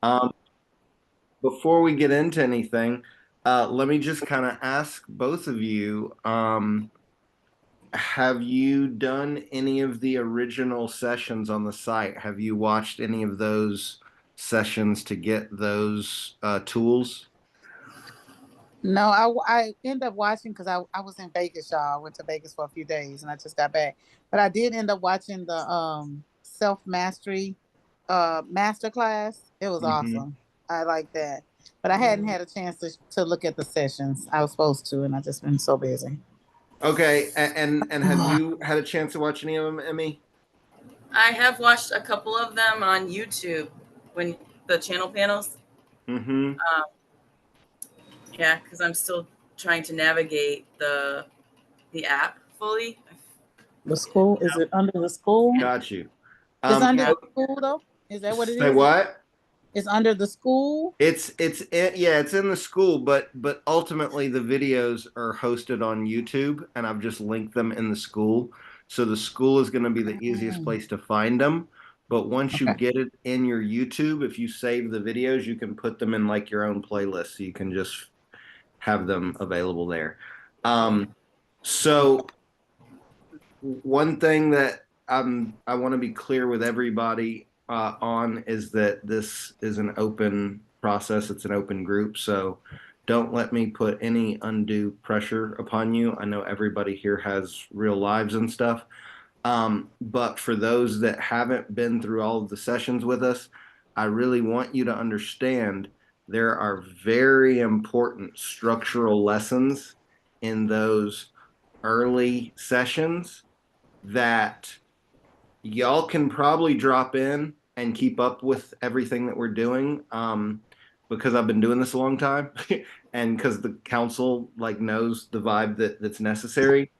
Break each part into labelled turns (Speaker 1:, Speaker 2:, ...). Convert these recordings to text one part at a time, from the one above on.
Speaker 1: Um, Before we get into anything, let me just kind of ask both of you, have you done any of the original sessions on the site? Have you watched any of those sessions to get those tools?
Speaker 2: No, I end up watching because I was in Vegas, y'all. I went to Vegas for a few days and I just got back. But I did end up watching the self mastery master class. It was
Speaker 1: Hmm.
Speaker 2: awesome. I like that. But I hadn't had a chance to look at the sessions. I was supposed to, and I just been so busy.
Speaker 1: Okay, and have you had a chance to watch any of them, Emmy?
Speaker 3: I have watched a couple of them on YouTube when the channel panels.
Speaker 1: Hmm.
Speaker 3: Um, yeah, because I'm still trying to navigate the app fully.
Speaker 2: The school, is it under the school?
Speaker 3: And
Speaker 1: Got you.
Speaker 2: It's under
Speaker 3: yeah,
Speaker 2: the school though. Is that what it
Speaker 1: Say
Speaker 2: is?
Speaker 1: what?
Speaker 2: It's under the school.
Speaker 1: Yeah, it's in the school, but ultimately the videos are hosted on YouTube, and I've just linked them in the school. So the school is going to be the easiest
Speaker 2: Mm,
Speaker 1: place to find them. But once you
Speaker 2: okay.
Speaker 1: get it in your YouTube, if you save the videos, you can put them in like your own playlist, so you can just have them available there. Um, so one thing that I want to be clear with everybody on is that this is an open process. It's an open group, so don't let me put any undue pressure upon you. I know everybody here has real lives and stuff, but for those that haven't been through all of the sessions with us, I really want you to understand there are very important structural lessons in those early sessions that y'all can probably drop in and keep up with everything that we're doing, because I've been doing this a long time and because the council like knows the vibe that's necessary.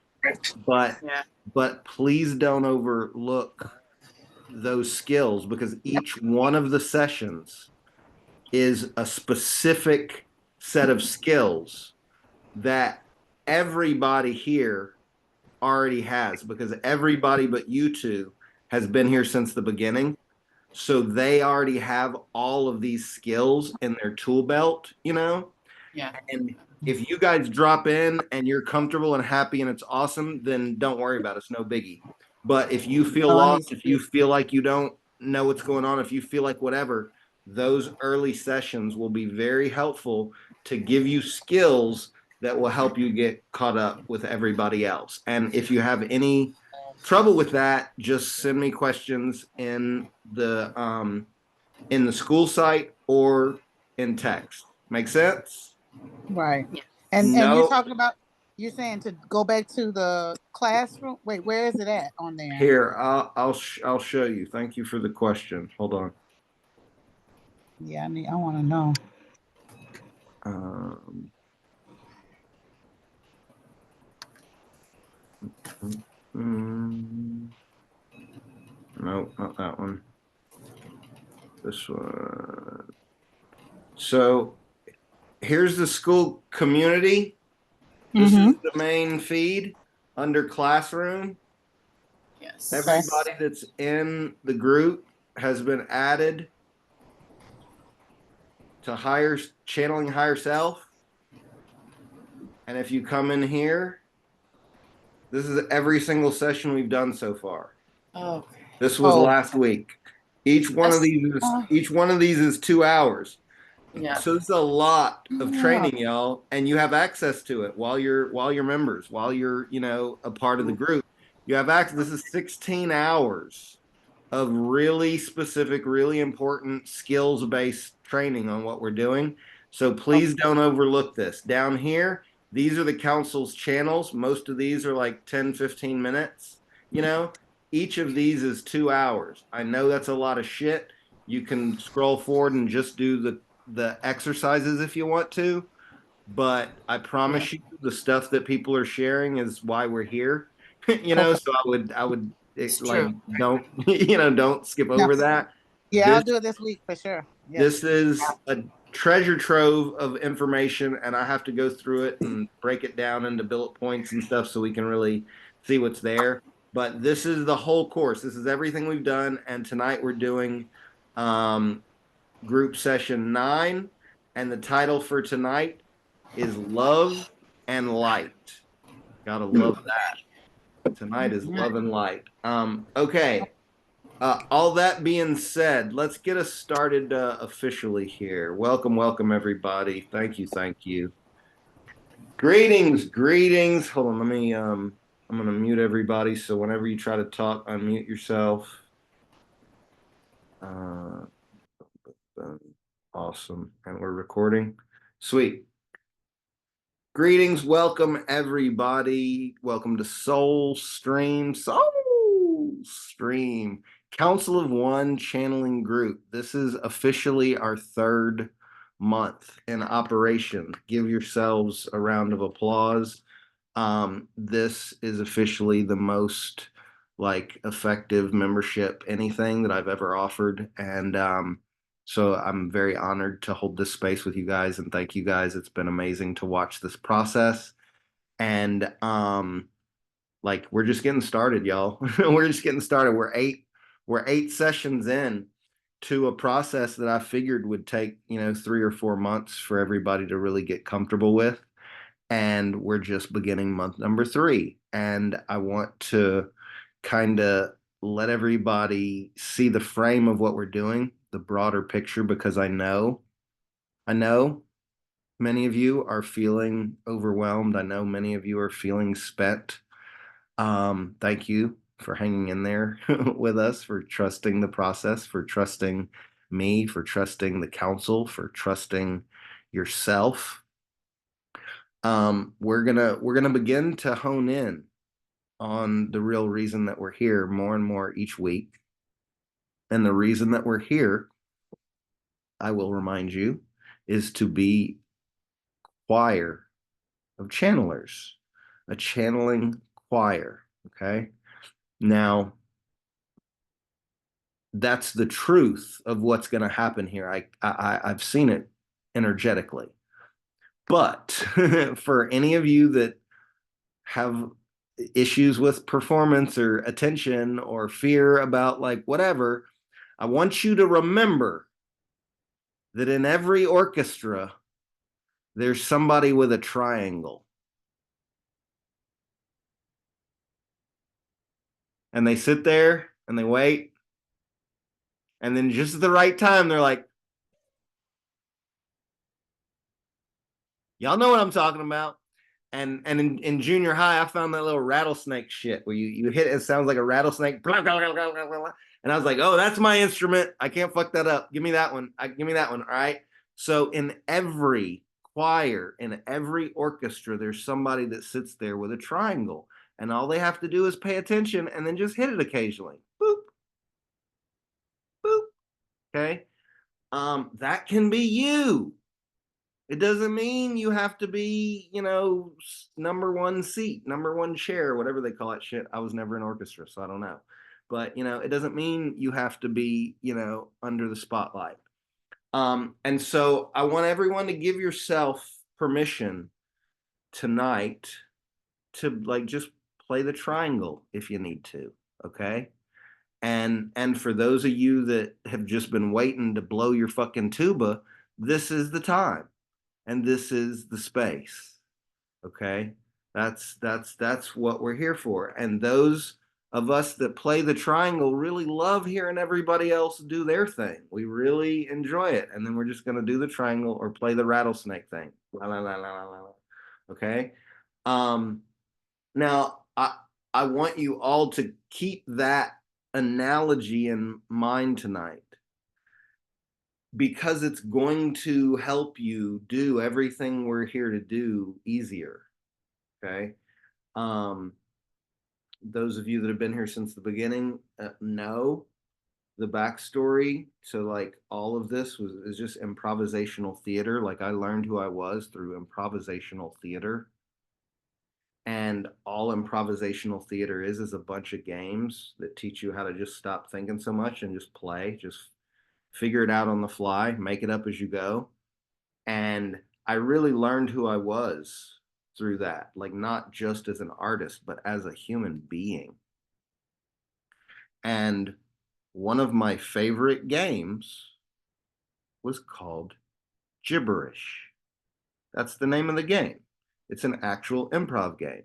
Speaker 1: But
Speaker 3: yeah,
Speaker 1: but please don't overlook those skills because each one of the sessions is a specific set of skills that everybody here already has because everybody but you two has been here since the beginning. So they already have all of these skills in their tool belt, you know?
Speaker 3: yeah,
Speaker 1: And if you guys drop in and you're comfortable and happy and it's awesome, then don't worry about it. It's no biggie. But if you feel
Speaker 2: Oh, I need
Speaker 1: lost,
Speaker 2: to
Speaker 1: if
Speaker 2: see.
Speaker 1: you feel like you don't know what's going on, if you feel like whatever, those early sessions will be very helpful to give you skills that will help you get caught up with everybody else. And if you have any trouble with that, just send me questions in the school site or in text. Make sense?
Speaker 2: Right.
Speaker 3: yeah.
Speaker 2: And you're
Speaker 1: No,
Speaker 2: talking about you're saying to go back to the classroom. Wait, where is it at on there?
Speaker 1: here I'll show you. Thank you for the question. Hold on.
Speaker 2: Yeah, I want to know.
Speaker 1: Um, mm, no, not that one. This one. So here's the school community. This is
Speaker 2: Mm-hmm.
Speaker 1: the main feed under classroom.
Speaker 3: Yes.
Speaker 2: Okay.
Speaker 1: Everybody that's in the group has been added to higher channeling higher self. And if you come in here, this is every single session we've done so far.
Speaker 3: Okay.
Speaker 1: This was
Speaker 2: Oh.
Speaker 1: last week.
Speaker 3: That's
Speaker 1: Each one of these is 2 hours.
Speaker 3: yeah.
Speaker 1: So it's a lot of
Speaker 2: Yeah.
Speaker 1: training, y'all, and you have access to it while you're members, while you're, a part of the group. You have access. This is 16 hours of really specific, really important skills-based training on what we're doing. So please don't overlook this. Down here, these are the council's channels. Most of these are like 10, 15 minutes, you know. Each of these is 2 hours. I know that's a lot of shit. You can scroll forward and just do the exercises if you want to, but I
Speaker 2: Yeah.
Speaker 1: promise you the stuff that people are sharing is why we're here.
Speaker 2: Okay.
Speaker 1: So I would
Speaker 3: It's
Speaker 1: like
Speaker 3: true.
Speaker 1: don't don't skip
Speaker 2: No.
Speaker 1: over that.
Speaker 2: Yeah, I'll
Speaker 1: This
Speaker 2: do it this week for sure.
Speaker 1: this
Speaker 2: Yes.
Speaker 1: is a treasure trove of information, and I have to go through it and break it down into bullet points and stuff so we can really see what's there. But this is the whole course. This is everything we've done, and tonight we're doing um, group session 9, and the title for tonight is Love and Light. Gotta love that. Tonight is Love and Light. Okay. All that being said, let's get us started officially here. Welcome, welcome, everybody. Thank you, thank you. Greetings, greetings. Hold on, let me. I'm gonna mute everybody. So whenever you try to talk, unmute yourself. Awesome, and we're recording. Sweet. Greetings, welcome everybody. Welcome to Soul Stream. Council of One channeling group. This is officially our 3rd month in operation. Give yourselves a round of applause. This is officially the most like effective membership anything that I've ever offered, and so I'm very honored to hold this space with you guys, and thank you guys. It's been amazing to watch this process, and like we're just getting started, y'all. We're just getting started. We're 8 sessions in to a process that I figured would take, 3 or 4 months for everybody to really get comfortable with. And we're just beginning month number 3. And I want to kind of let everybody see the frame of what we're doing, the broader picture, because I know many of you are feeling overwhelmed. I know many of you are feeling spent. Thank you for hanging in there with us, for trusting the process, for trusting me, for trusting the council, for trusting yourself. We're gonna begin to hone in on the real reason that we're here more and more each week. And the reason that we're here, I will remind you, is to be choir of channelers, a channeling choir. Okay. Now, that's the truth of what's going to happen here. I've seen it energetically. But for any of you that have issues with performance or attention or fear about like whatever, I want you to remember that in every orchestra, there's somebody with a triangle. And they sit there and they wait. And then just at the right time, they're like, y'all know what I'm talking about. And in junior high, I found that little rattlesnake shit where you hit it, it sounds like a rattlesnake. Blah, blah, blah, blah, blah, blah. And I was like, oh, that's my instrument. I can't fuck that up. Give me that one. Give me that one. All right. So in every choir, in every orchestra, there's somebody that sits there with a triangle. And all they have to do is pay attention and then just hit it occasionally. Boop. Boop. Okay. That can be you. It doesn't mean you have to be, number 1 seat, number 1 chair, whatever they call that shit. I was never in orchestra, so I don't know. But, it doesn't mean you have to be, under the spotlight. And so I want everyone to give yourself permission tonight to like just play the triangle if you need to, okay? And for those of you that have just been waiting to blow your fucking tuba, this is the time. And this is the space. Okay. That's what we're here for. And those of us that play the triangle really love hearing everybody else do their thing. We really enjoy it. And then we're just going to do the triangle or play the rattlesnake thing. La, la, la, la, la, la. Okay. Now I want you all to keep that analogy in mind tonight, because it's going to help you do everything we're here to do easier. Okay. Those of you that have been here since the beginning know the backstory. So like all of this is just improvisational theater. Like I learned who I was through improvisational theater. And all improvisational theater is a bunch of games that teach you how to just stop thinking so much and just play, just figure it out on the fly, make it up as you go. And I really learned who I was through that, like not just as an artist, but as a human being. And one of my favorite games was called Gibberish. That's the name of the game. It's an actual improv game.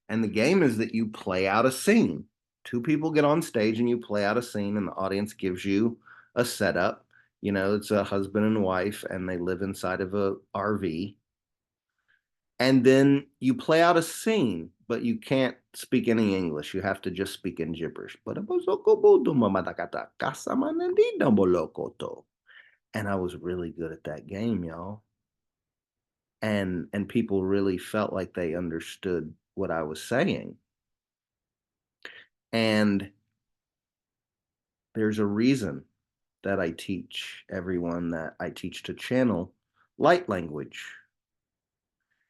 Speaker 1: And the game is that you play out a scene. Two people get on stage and you play out a scene, and the audience gives you a setup. You know, it's a husband and wife, and they live inside of a RV. And then you play out a scene, but you can't speak any English. You have to just speak in gibberish. And I was really good at that game, y'all. And people really felt like they understood what I was saying. And there's a reason that I teach everyone that I teach to channel light language.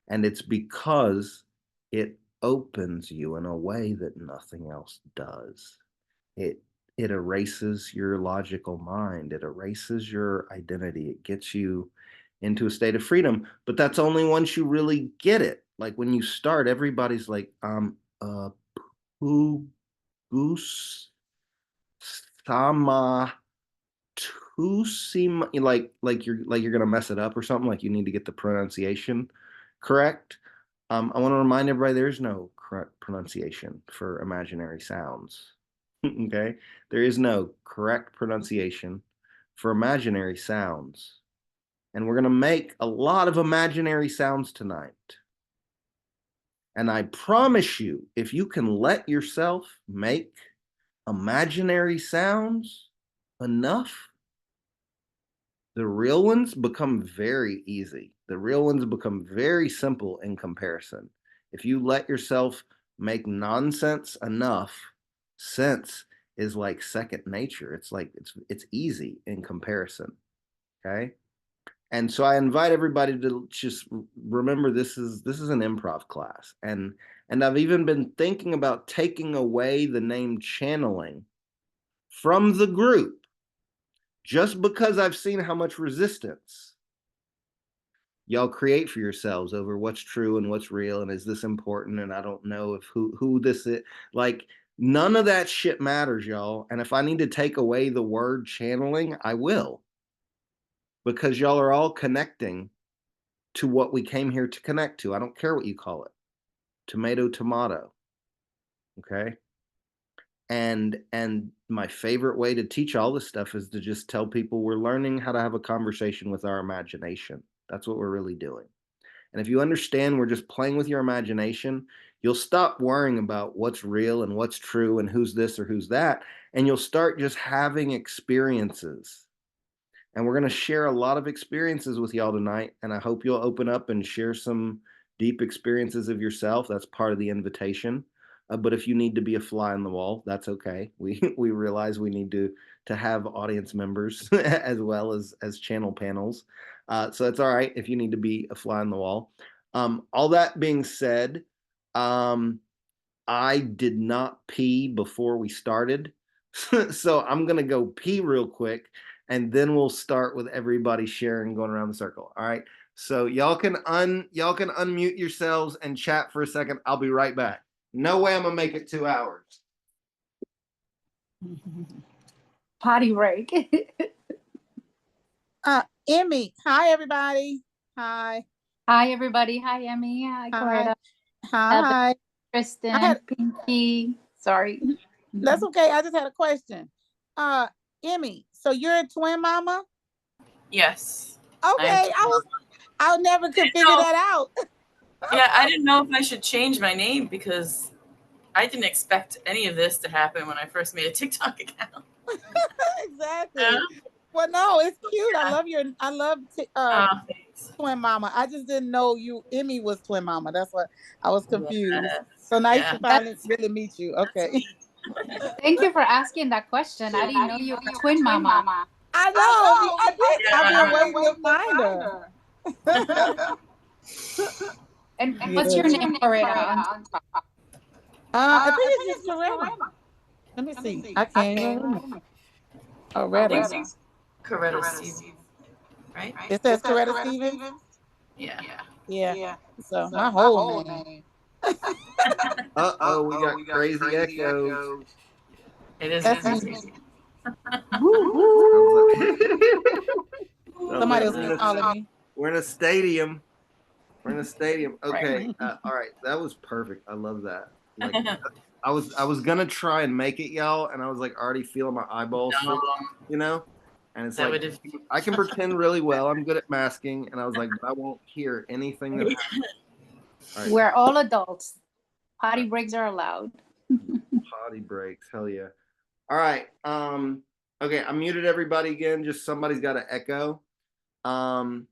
Speaker 1: And it's because it opens you in a way that nothing else does. It erases your logical mind. It erases your identity. It gets you into a state of freedom. But that's only once you really get it. Like when you start, everybody's like, goose sama tusima, like you're gonna mess it up or something, like you need to get the pronunciation correct. I want to remind everybody there's no correct pronunciation for imaginary sounds. Okay, there is no correct pronunciation for imaginary sounds, and we're gonna make a lot of imaginary sounds tonight. And I promise you, if you can let yourself make imaginary sounds enough, the real ones become very easy. The real ones become very simple in comparison. If you let yourself make nonsense enough, sense is like second nature. It's like it's easy in comparison. Okay? And so I invite everybody to just remember this is an improv class. And I've even been thinking about taking away the name channeling from the group, just because I've seen how much resistance y'all create for yourselves over what's true and what's real, and is this important, and I don't know if who this is. Like, none of that shit matters, y'all. And if I need to take away the word channeling, I will, because y'all are all connecting to what we came here to connect to. I don't care what you call it. Tomato. Okay? And my favorite way to teach all this stuff is to just tell people we're learning how to have a conversation with our imagination. That's what we're really doing. And if you understand we're just playing with your imagination, you'll stop worrying about what's real and what's true and who's this or who's that, and you'll start just having experiences. And we're going to share a lot of experiences with y'all tonight, and I hope you'll open up and share some deep experiences of yourself. That's part of the invitation. But if you need to be a fly on the wall, that's okay. We realize we need to have audience members as well as channel panels. So it's all right if you need to be a fly on the wall. All that being said, I did not pee before we started. So I'm going to go pee real quick, and then we'll start with everybody sharing, going around the circle. All right. So y'all can unmute yourselves and chat for a second. I'll be right back. No way I'm gonna make it 2 hours.
Speaker 4: Potty break.
Speaker 2: Emmy. Hi, everybody. Hi.
Speaker 4: Hi, everybody. Hi, Emmy. Hi, Coretta.
Speaker 2: Hi.
Speaker 4: Kristen, Pinky. Sorry.
Speaker 2: That's okay. I just had a question. Emmy, so you're a twin mama?
Speaker 3: Yes.
Speaker 2: Okay. I never could figure that out.
Speaker 3: Yeah, I didn't know if I should change my name because I didn't expect any of this to happen when I first made a TikTok account.
Speaker 2: Exactly. Yeah. Well, no, it's cute. Yeah. I love twin mama. I just didn't know Emmy was twin mama. That's what I was confused. Yes. So nice to finally really meet you. Okay.
Speaker 4: Thank you for asking that question. I didn't know you were a twin mama.
Speaker 2: I know. I've been waiting to find her.
Speaker 4: And what's your name, Coretta?
Speaker 2: I think it's just Coretta. Let me see. I can't remember. Oh, Coretta.
Speaker 3: Coretta Stevens, right?
Speaker 2: It says Coretta Stevens? Yeah. So my whole name.
Speaker 1: Uh-oh, we got crazy echoes.
Speaker 3: It is.
Speaker 2: Somebody else been calling me.
Speaker 1: We're in a stadium. We're in a stadium. Okay. All right. That was perfect. I love that. Like, I was gonna try and make it, y'all, and I was like already feeling my eyeballs, you know. And it's
Speaker 3: That
Speaker 1: like
Speaker 3: would've-
Speaker 1: I can pretend really well. I'm good at masking, and I was like, but I won't hear anything that happens. All right.
Speaker 4: We're all adults. Potty breaks are allowed.
Speaker 1: Potty breaks. Hell yeah. All right. Okay, I muted everybody again. Just somebody's got to echo. All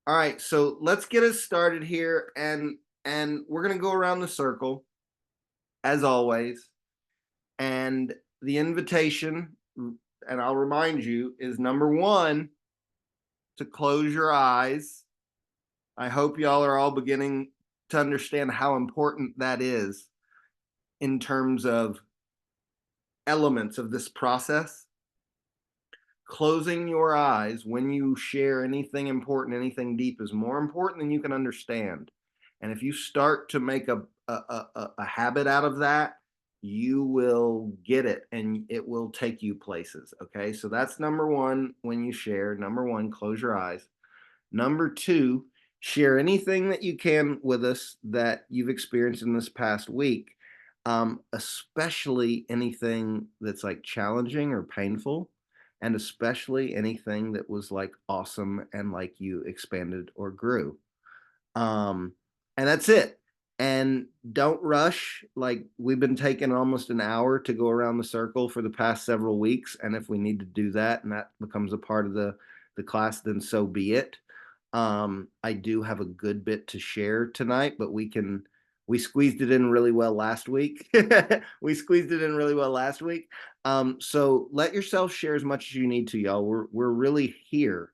Speaker 1: right, so let's get us started here, and we're gonna go around the circle, as always. And the invitation, and I'll remind you, is number one, to close your eyes. I hope y'all are all beginning to understand how important that is in terms of elements of this process. Closing your eyes when you share anything important, anything deep, is more important than you can understand. And if you start to make a habit out of that, you will get it and it will take you places. Okay. So that's number one when you share. Number one, close your eyes. Number two, share anything that you can with us that you've experienced in this past week, especially anything that's like challenging or painful, and especially anything that was like awesome and like you expanded or grew. And that's it. And don't rush. Like, we've been taking almost an hour to go around the circle for the past several weeks. And if we need to do that and that becomes a part of the class, then so be it. I do have a good bit to share tonight, but we squeezed it in really well last week. We squeezed it in really well last week. So let yourself share as much as you need to, y'all. We're really here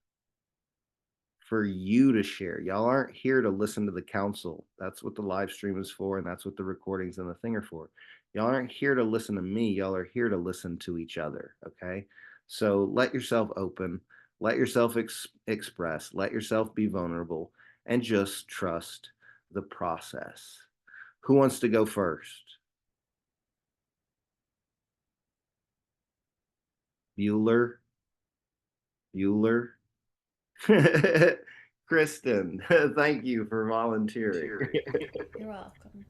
Speaker 1: for you to share. Y'all aren't here to listen to the council. That's what the live stream is for, and that's what the recordings and the thing are for. Y'all aren't here to listen to me. Y'all are here to listen to each other. Okay. So let yourself open, let yourself express, let yourself be vulnerable, and just trust the process. Who wants to go first? Bueller? Kristen, thank you for volunteering.
Speaker 5: You're welcome.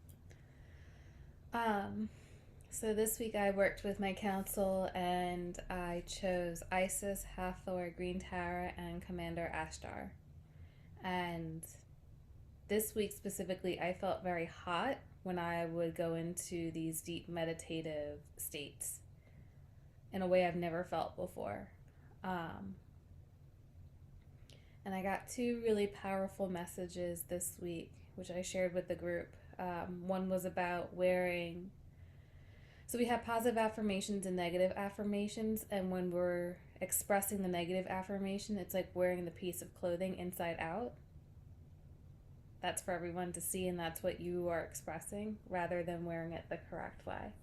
Speaker 5: So this week I worked with my council and I chose Isis, Hathor, Green Tara, and Commander Ashtar. And this week specifically, I felt very hot when I would go into these deep meditative states in a way I've never felt before. And I got two really powerful messages this week, which I shared with the group. One was about wearing. So we have positive affirmations and negative affirmations, and when we're expressing the negative affirmation, it's like wearing the piece of clothing inside out. That's for everyone to see, and that's what you are expressing, rather than wearing it the correct way.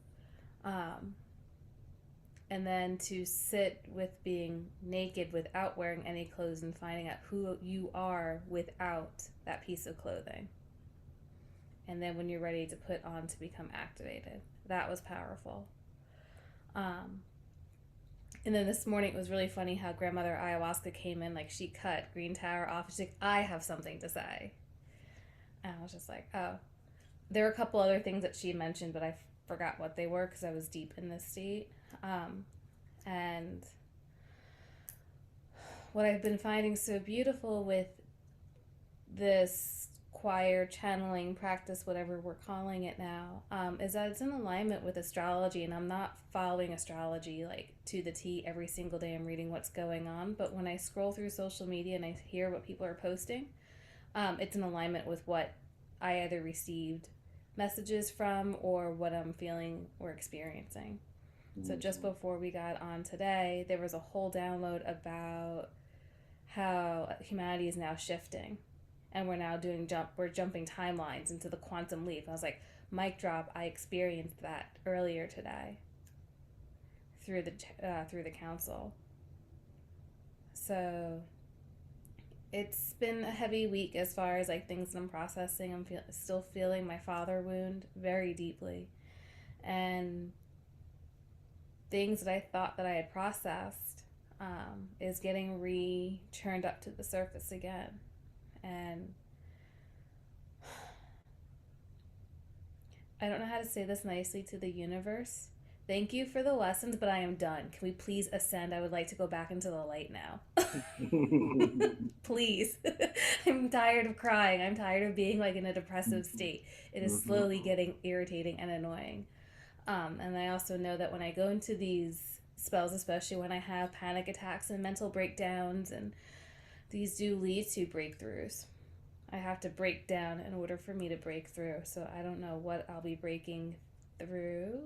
Speaker 5: And then to sit with being naked without wearing any clothes and finding out who you are without that piece of clothing. And then when you're ready to put on to become activated. That was powerful. And then this morning it was really funny how Grandmother Ayahuasca came in, like she cut Green Tower off. She's like, I have something to say. And I was just like, oh. There were a couple other things that she mentioned, but I forgot what they were because I was deep in this state. And what I've been finding so beautiful with this choir channeling practice, whatever we're calling it now, is that it's in alignment with astrology. And I'm not following astrology like to the T every single day. I'm reading what's going on. But when I scroll through social media and I hear what people are posting, it's in alignment with what I either received messages from or what I'm feeling or experiencing. So just before we got on today, there was a whole download about how humanity is now shifting, and we're now we're jumping timelines into the quantum leap. I was like, mic drop. I experienced that earlier today through the council. So it's been a heavy week as far as like things I'm processing. I'm still feeling my father wound very deeply, and things that I thought that I had processed is getting returned up to the surface again. And I don't know how to say this nicely to the universe. Thank you for the lessons, but I am done. Can we please ascend? I would like to go back into the light now. Please. I'm tired of crying. I'm tired of being like in a depressive state. It is slowly getting irritating and annoying. And I also know that when I go into these spells, especially when I have panic attacks and mental breakdowns, and these do lead to breakthroughs. I have to break down in order for me to break through. So I don't know what I'll be breaking through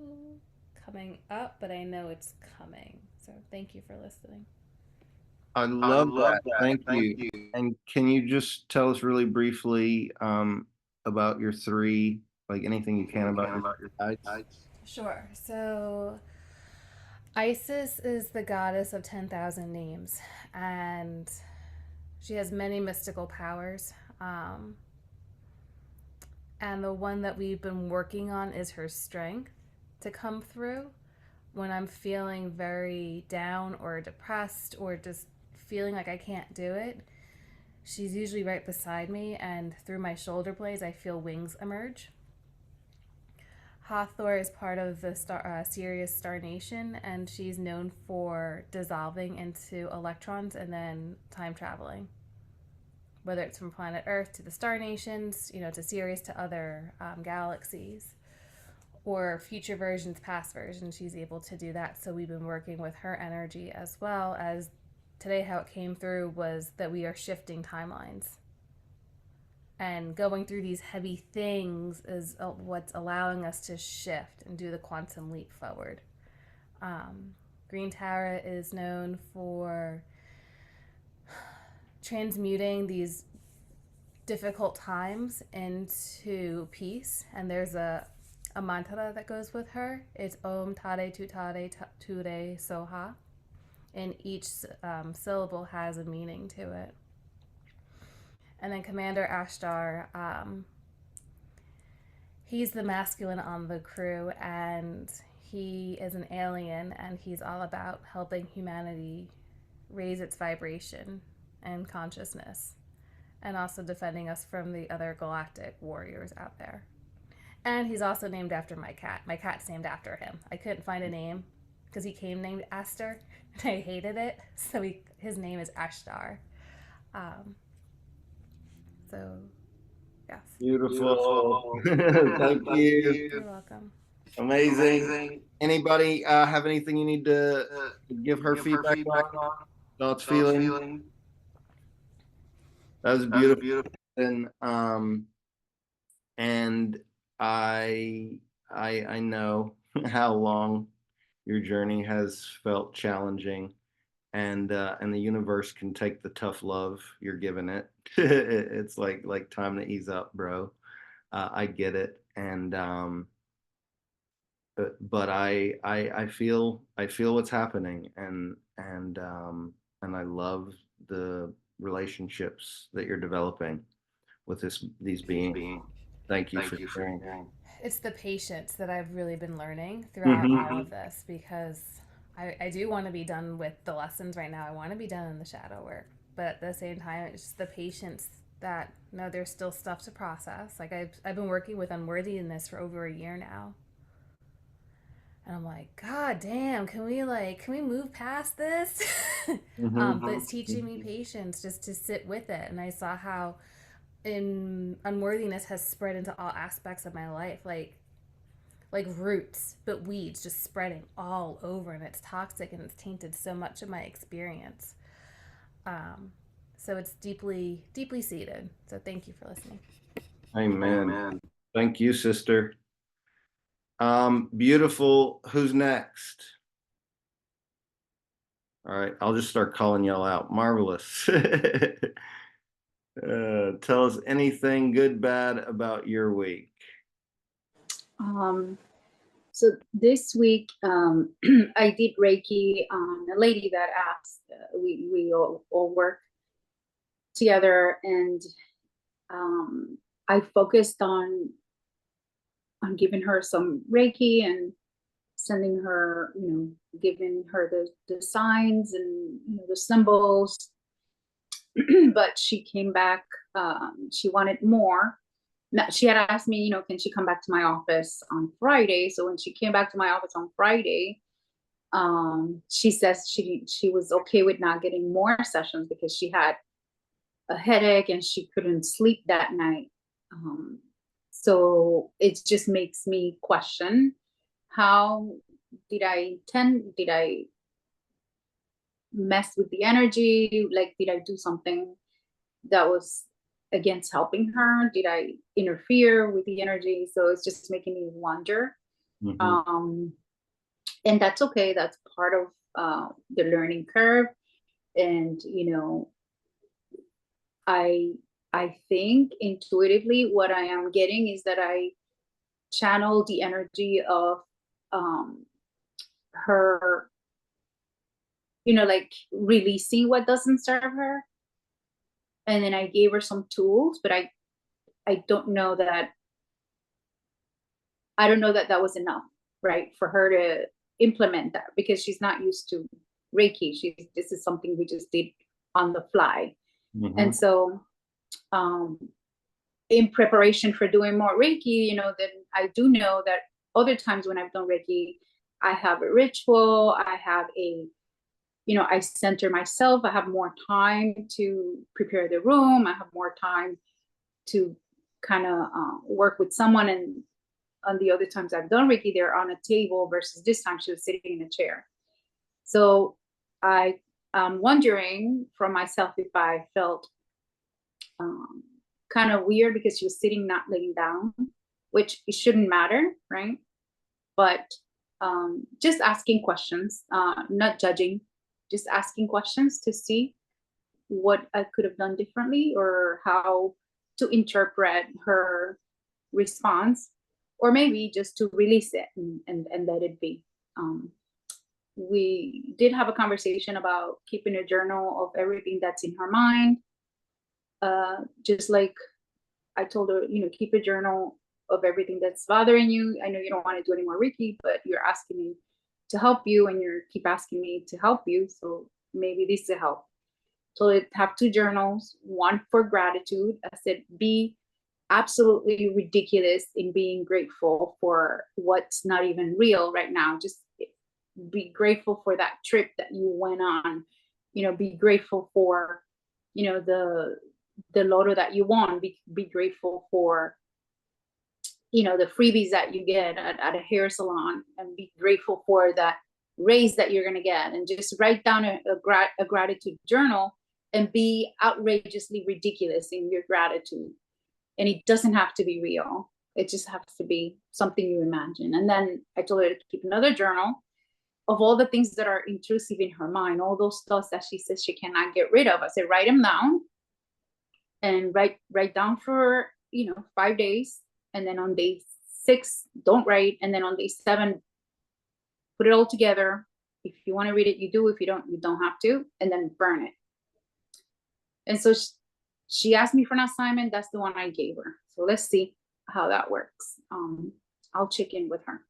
Speaker 5: coming up, but I know it's coming. So thank you for listening.
Speaker 1: I love that. Thank you. And can you just tell us really briefly about your three, like anything you can about your guides?
Speaker 5: Sure. So Isis is the goddess of 10,000 names, and she has many mystical powers. And the one that we've been working on is her strength to come through when I'm feeling very down or depressed or just feeling like I can't do it. She's usually right beside me, and through my shoulder blades, I feel wings emerge. Hathor is part of the Sirius Star Nation, and she's known for dissolving into electrons and then time traveling. Whether it's from planet Earth to the Star Nations, to Sirius to other galaxies, or future versions, past versions, she's able to do that. So we've been working with her energy, as well as today how it came through was that we are shifting timelines. And going through these heavy things is what's allowing us to shift and do the quantum leap forward. Green Tara is known for transmuting these difficult times into peace. And there's a mantra that goes with her. It's Om Tare Tutare Ture Soha. And each syllable has a meaning to it. And then Commander Ashtar, he's the masculine on the crew, and he is an alien, and he's all about helping humanity raise its vibration and consciousness, and also defending us from the other galactic warriors out there. And he's also named after my cat. My cat's named after him. I couldn't find a name because he came named Aster, and I hated it, so his name is Ashtar. So, yes.
Speaker 1: Beautiful. Thank you.
Speaker 5: You're welcome.
Speaker 1: Amazing. Anybody have anything you need to give her feedback on? Thoughts, feeling? That was beautiful. And I know how long your journey has felt challenging, and the universe can take the tough love you're giving it. It's like time to ease up, bro. I get it, and but I feel what's happening, and I love the relationships that you're developing with these beings. Thank you for sharing.
Speaker 5: It's the patience that I've really been learning throughout all of this, because I do want to be done with the lessons right now. I want to be done in the shadow work, but at the same time, it's just the patience that there's still stuff to process. Like I've been working with unworthiness for over a year now. And I'm like, God damn, can we move past this? But it's teaching me patience just to sit with it. And I saw how unworthiness has spread into all aspects of my life, like roots, but weeds just spreading all over, and it's toxic and it's tainted so much of my experience. So it's deeply, deeply seated. So thank you for listening.
Speaker 1: Amen. Thank you, sister. Beautiful. Who's next? All right, I'll just start calling y'all out. Marvelous. Tell us anything good, bad about your week.
Speaker 6: So this week, I did Reiki on a lady that asked. We all work together, and I focused on giving her some Reiki, and sending her, giving her the signs and the symbols. But she came back, she wanted more. Now, she had asked me, can she come back to my office on Friday? So when she came back to my office on Friday, she says she was okay with not getting more sessions because she had a headache and she couldn't sleep that night. So it just makes me question, how did I mess with the energy? Like, did I do something that was against helping her? Did I interfere with the energy? So it's just making me wonder. And that's okay. That's part of the learning curve. And, I think intuitively what I am getting is that I channel the energy of her, like releasing what doesn't serve her. And then I gave her some tools, but I don't know that that was enough, right, for her to implement that, because she's not used to Reiki. This is something we just did on the fly. And so in preparation for doing more Reiki, then I do know that other times when I've done Reiki, I have a ritual, I have I center myself, I have more time to prepare the room, I have more time to kind of work with someone. And on the other times I've done Reiki, they're on a table, versus this time she was sitting in a chair. So I am wondering from myself if I felt kind of weird because she was sitting, not laying down, which it shouldn't matter, right? But just asking questions, not judging, just asking questions to see what I could have done differently, or how to interpret her response, or maybe just to release it and let it be. We did have a conversation about keeping a journal of everything that's in her mind. Just like I told her, keep a journal of everything that's bothering you. I know you don't want to do any more Reiki, but you're asking me to help you, and you keep asking me to help you. So maybe this is a help. So I have 2 journals, one for gratitude. I said, be absolutely ridiculous in being grateful for what's not even real right now. Just be grateful for that trip that you went on. Be grateful for, the lotto that you won. Be grateful for, the freebies that you get at a hair salon, and be grateful for that raise that you're going to get. And just write down a gratitude journal, and be outrageously ridiculous in your gratitude. And it doesn't have to be real. It just has to be something you imagine. And then I told her to keep another journal of all the things that are intrusive in her mind, all those thoughts that she says she cannot get rid of. I said, write them down, and write down for 5 days. And then on day 6, don't write. And then on day 7, put it all together. If you want to read it, you do. If you don't, you don't have to. And then burn it. And so she asked me for an assignment. That's the one I gave her. So let's see how that works. I'll check in with her.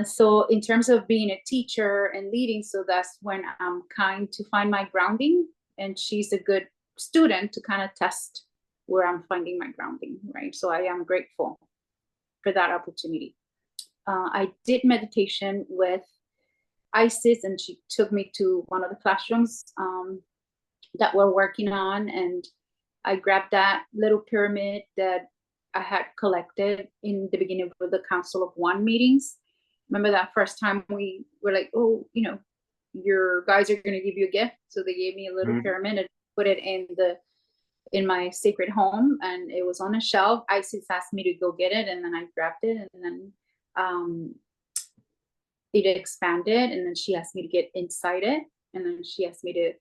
Speaker 6: So in terms of being a teacher and leading, so that's when I'm kind to find my grounding, and she's a good student to kind of test where I'm finding my grounding, right? So I am grateful for that opportunity. I did meditation with Isis, and she took me to one of the classrooms that we're working on, and I grabbed that little pyramid that I had collected in the beginning of the Council of One meetings. Remember that first time we were like, oh, your guys are going to give you a gift. So they gave me a little pyramid and put it in my sacred home, and it was on a shelf. Isis asked me to go get it, and then I grabbed it, and then it expanded, and then she asked me to get inside it, and then she asked me to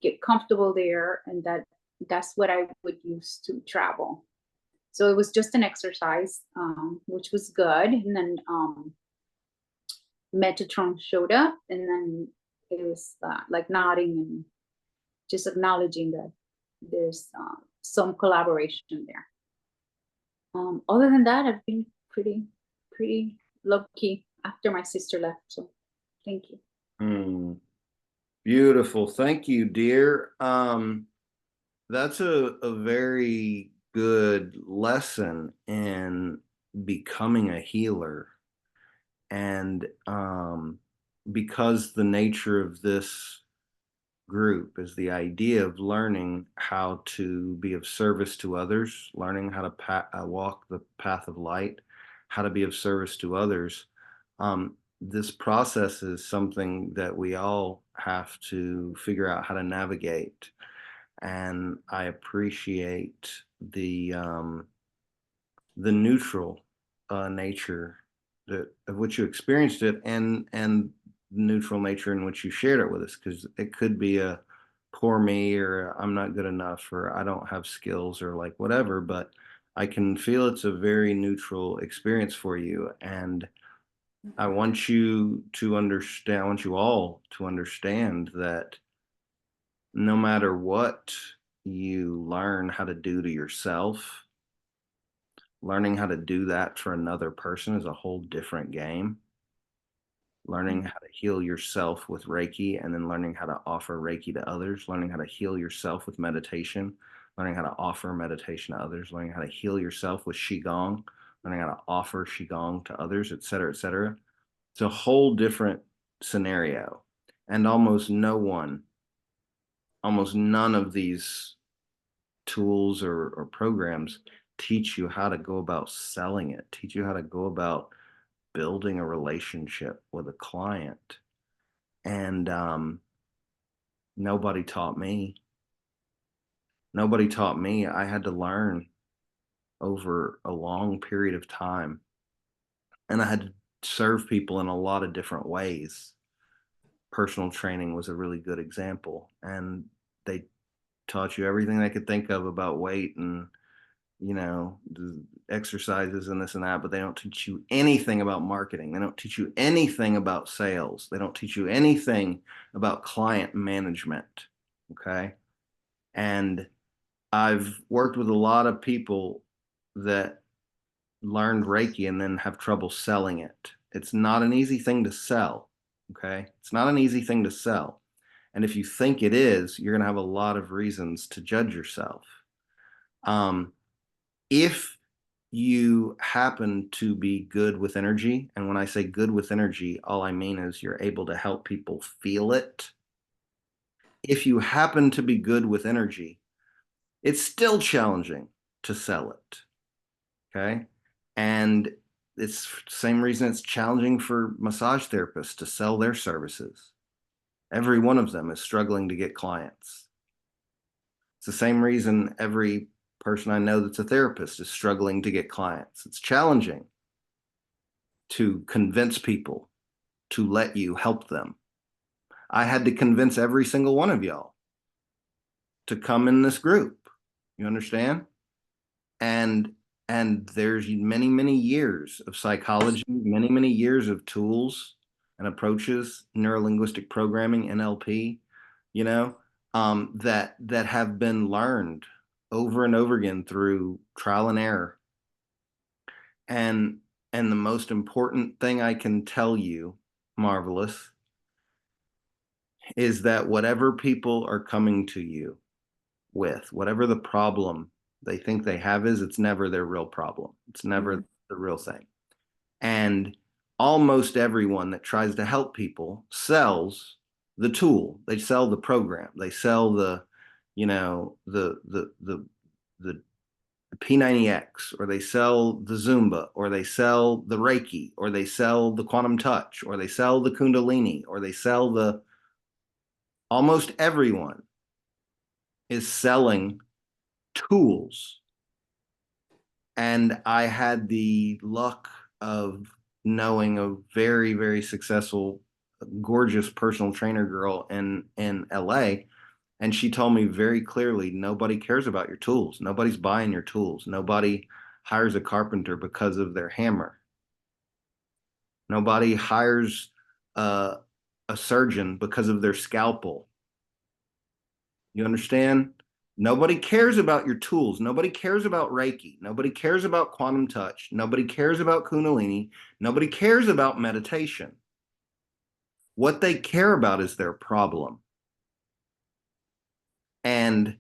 Speaker 6: get comfortable there, and that's what I would use to travel. So it was just an exercise, which was good. And then Metatron showed up, and then it was like nodding and just acknowledging that there's some collaboration there. Other than that, I've been pretty low key after my sister left. So thank you.
Speaker 1: Beautiful. Thank you, dear. That's a very good lesson in becoming a healer. And because the nature of this group is the idea of learning how to be of service to others, learning how to walk the path of light, how to be of service to others. This process is something that we all have to figure out how to navigate. And I appreciate the neutral nature of which you experienced it, and neutral nature in which you shared it with us, because it could be a poor me, or I'm not good enough, or I don't have skills, or like whatever, but I can feel it's a very neutral experience for you. And I want you to understand, I want you all to understand that no matter what you learn how to do to yourself, learning how to do that for another person is a whole different game. Learning how to heal yourself with Reiki, and then learning how to offer Reiki to others, learning how to heal yourself with meditation, learning how to offer meditation to others, learning how to heal yourself with Qigong, learning how to offer Qigong to others, et cetera, et cetera. It's a whole different scenario. And almost none of these tools or programs teach you how to go about selling it, teach you how to go about building a relationship with a client. And nobody taught me. Nobody taught me. I had to learn over a long period of time. And I had to serve people in a lot of different ways. Personal training was a really good example. And they taught you everything they could think of about weight and, you know, the exercises and this and that, but they don't teach you anything about marketing. They don't teach you anything about sales. They don't teach you anything about client management. Okay. And I've worked with a lot of people that learned Reiki and then have trouble selling it. It's not an easy thing to sell. Okay. It's not an easy thing to sell. And if you think it is, you're going to have a lot of reasons to judge yourself. If you happen to be good with energy, and when I say good with energy, all I mean is you're able to help people feel it. If you happen to be good with energy, it's still challenging to sell it. Okay. And it's the same reason it's challenging for massage therapists to sell their services. Every one of them is struggling to get clients. It's the same reason every person I know that's a therapist is struggling to get clients. It's challenging to convince people to let you help them. I had to convince every single one of y'all to come in this group. You understand? And there's many years of psychology, many years of tools and approaches, neurolinguistic programming, NLP, you know, that have been learned over and over again through trial and error. And the most important thing I can tell you, Marvelous, is that whatever people are coming to you with, whatever the problem they think they have is, it's never their real problem. It's never the real thing. And almost everyone that tries to help people sells the tool. They sell the program. They sell the, you know, the P90X, or they sell the Zumba, or they sell the Reiki, or they sell the Quantum Touch, or they sell the Kundalini, or they sell the, almost everyone is selling tools. And I had the luck of knowing a very successful, gorgeous personal trainer girl in LA. And she told me very clearly, nobody cares about your tools. Nobody's buying your tools. Nobody hires a carpenter because of their hammer. Nobody hires a surgeon because of their scalpel. You understand? Nobody cares about your tools. Nobody cares about Reiki. Nobody cares about quantum touch. Nobody cares about Kundalini. Nobody cares about meditation. What they care about is their problem. And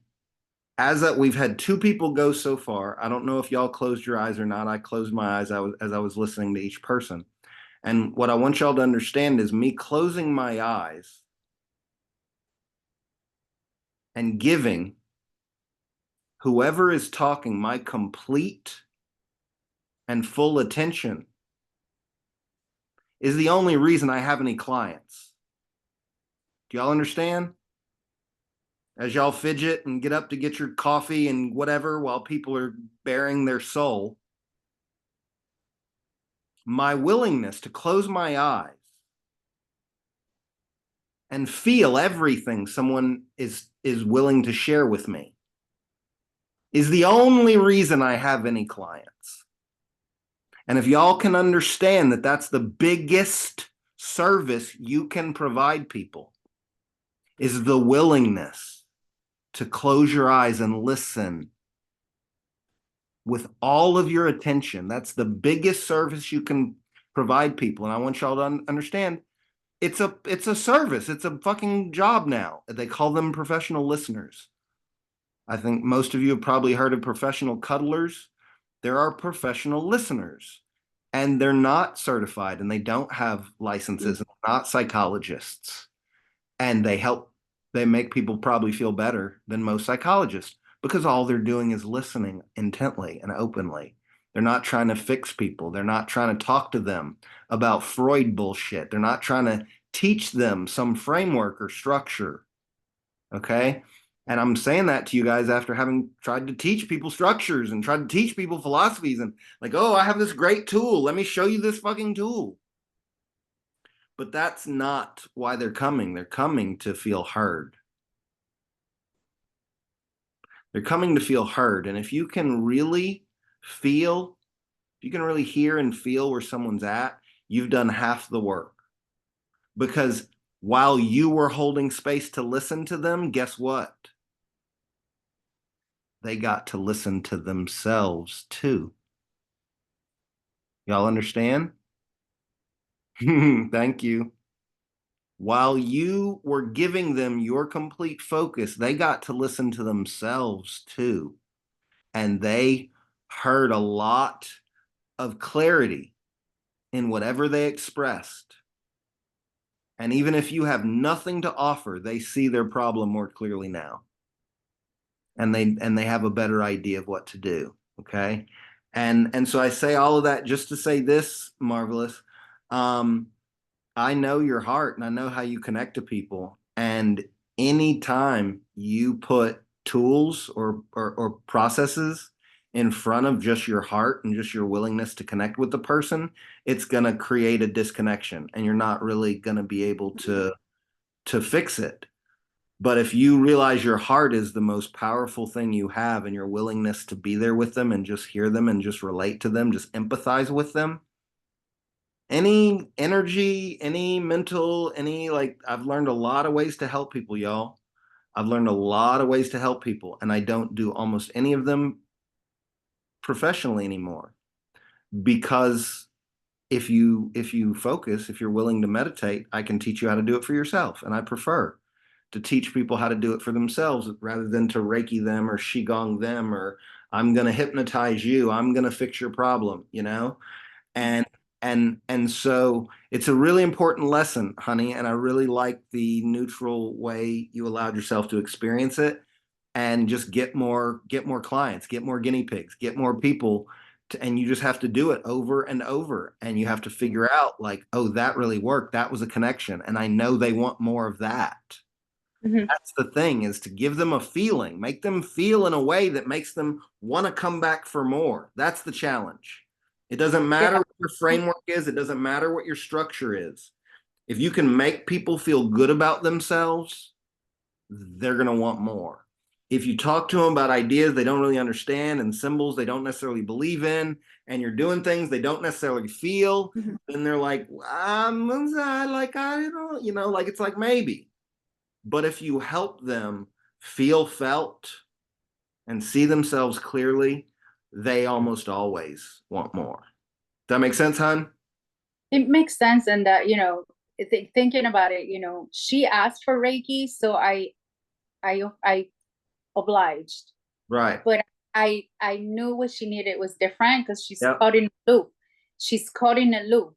Speaker 1: as that, we've had 2 people go so far. I don't know if y'all closed your eyes or not. I closed my eyes as I was listening to each person. And what I want y'all to understand is me closing my eyes and giving whoever is talking my complete and full attention is the only reason I have any clients. Do y'all understand? As y'all fidget and get up to get your coffee and whatever while people are bearing their soul, my willingness to close my eyes and feel everything someone is willing to share with me is the only reason I have any clients. And if y'all can understand that that's the biggest service you can provide people, is the willingness to close your eyes and listen with all of your attention. That's the biggest service you can provide people. And I want y'all to understand, it's a service. It's a fucking job now. They call them professional listeners. I think most of you have probably heard of professional cuddlers. There are professional listeners, and they're not certified, and they don't have licenses, and they're not psychologists. And they make people probably feel better than most psychologists because all they're doing is listening intently and openly. They're not trying to fix people. They're not trying to talk to them about Freud bullshit. They're not trying to teach them some framework or structure. Okay? And I'm saying that to you guys after having tried to teach people structures and tried to teach people philosophies and like, oh, I have this great tool. Let me show you this fucking tool. But that's not why they're coming. They're coming to feel heard. They're coming to feel heard. And if you can really feel, if you can really hear and feel where someone's at, you've done half the work. Because while you were holding space to listen to them, guess what? They got to listen to themselves too. Y'all understand? Thank you. While you were giving them your complete focus, they got to listen to themselves too. And they heard a lot of clarity in whatever they expressed. And even if you have nothing to offer, they see their problem more clearly now. And they have a better idea of what to do. Okay. And so I say all of that just to say this, Marvelous. I know your heart and I know how you connect to people. And anytime you put tools or processes in front of just your heart and just your willingness to connect with the person, it's going to create a disconnection and you're not really going to be able to fix it. But if you realize your heart is the most powerful thing you have and your willingness to be there with them and just hear them and just relate to them, just empathize with them, any energy, any mental, I've learned a lot of ways to help people, y'all. I've learned a lot of ways to help people, and I don't do almost any of them professionally anymore. Because if you focus, if you're willing to meditate, I can teach you how to do it for yourself. And I prefer to teach people how to do it for themselves rather than to Reiki them or Qigong them or I'm going to hypnotize you. I'm going to fix your problem, you know? And so it's a really important lesson, honey. And I really like the neutral way you allowed yourself to experience it and just get more clients, get more guinea pigs, get more people and you just have to do it over and over. And you have to figure out like, oh, that really worked. That was a connection. And I know they want more of that.
Speaker 7: Mhm.
Speaker 1: That's the thing is to give them a feeling, make them feel in a way that makes them want to come back for more. That's the challenge. It doesn't matter what your framework is. It doesn't matter what your structure is. If you can make people feel good about themselves, they're going to want more. If you talk to them about ideas they don't really understand and symbols they don't necessarily believe in, and you're doing things they don't necessarily feel, then they're like, I don't, like it's like maybe. But if you help them feel felt and see themselves clearly, they almost always want more. Does that make sense, hon?
Speaker 6: It makes sense, and that, you know, thinking about it, you know, she asked for Reiki, so I obliged.
Speaker 1: Right.
Speaker 6: But I knew what she needed was different because she's
Speaker 1: Yep.
Speaker 6: caught in a loop. She's caught in a loop.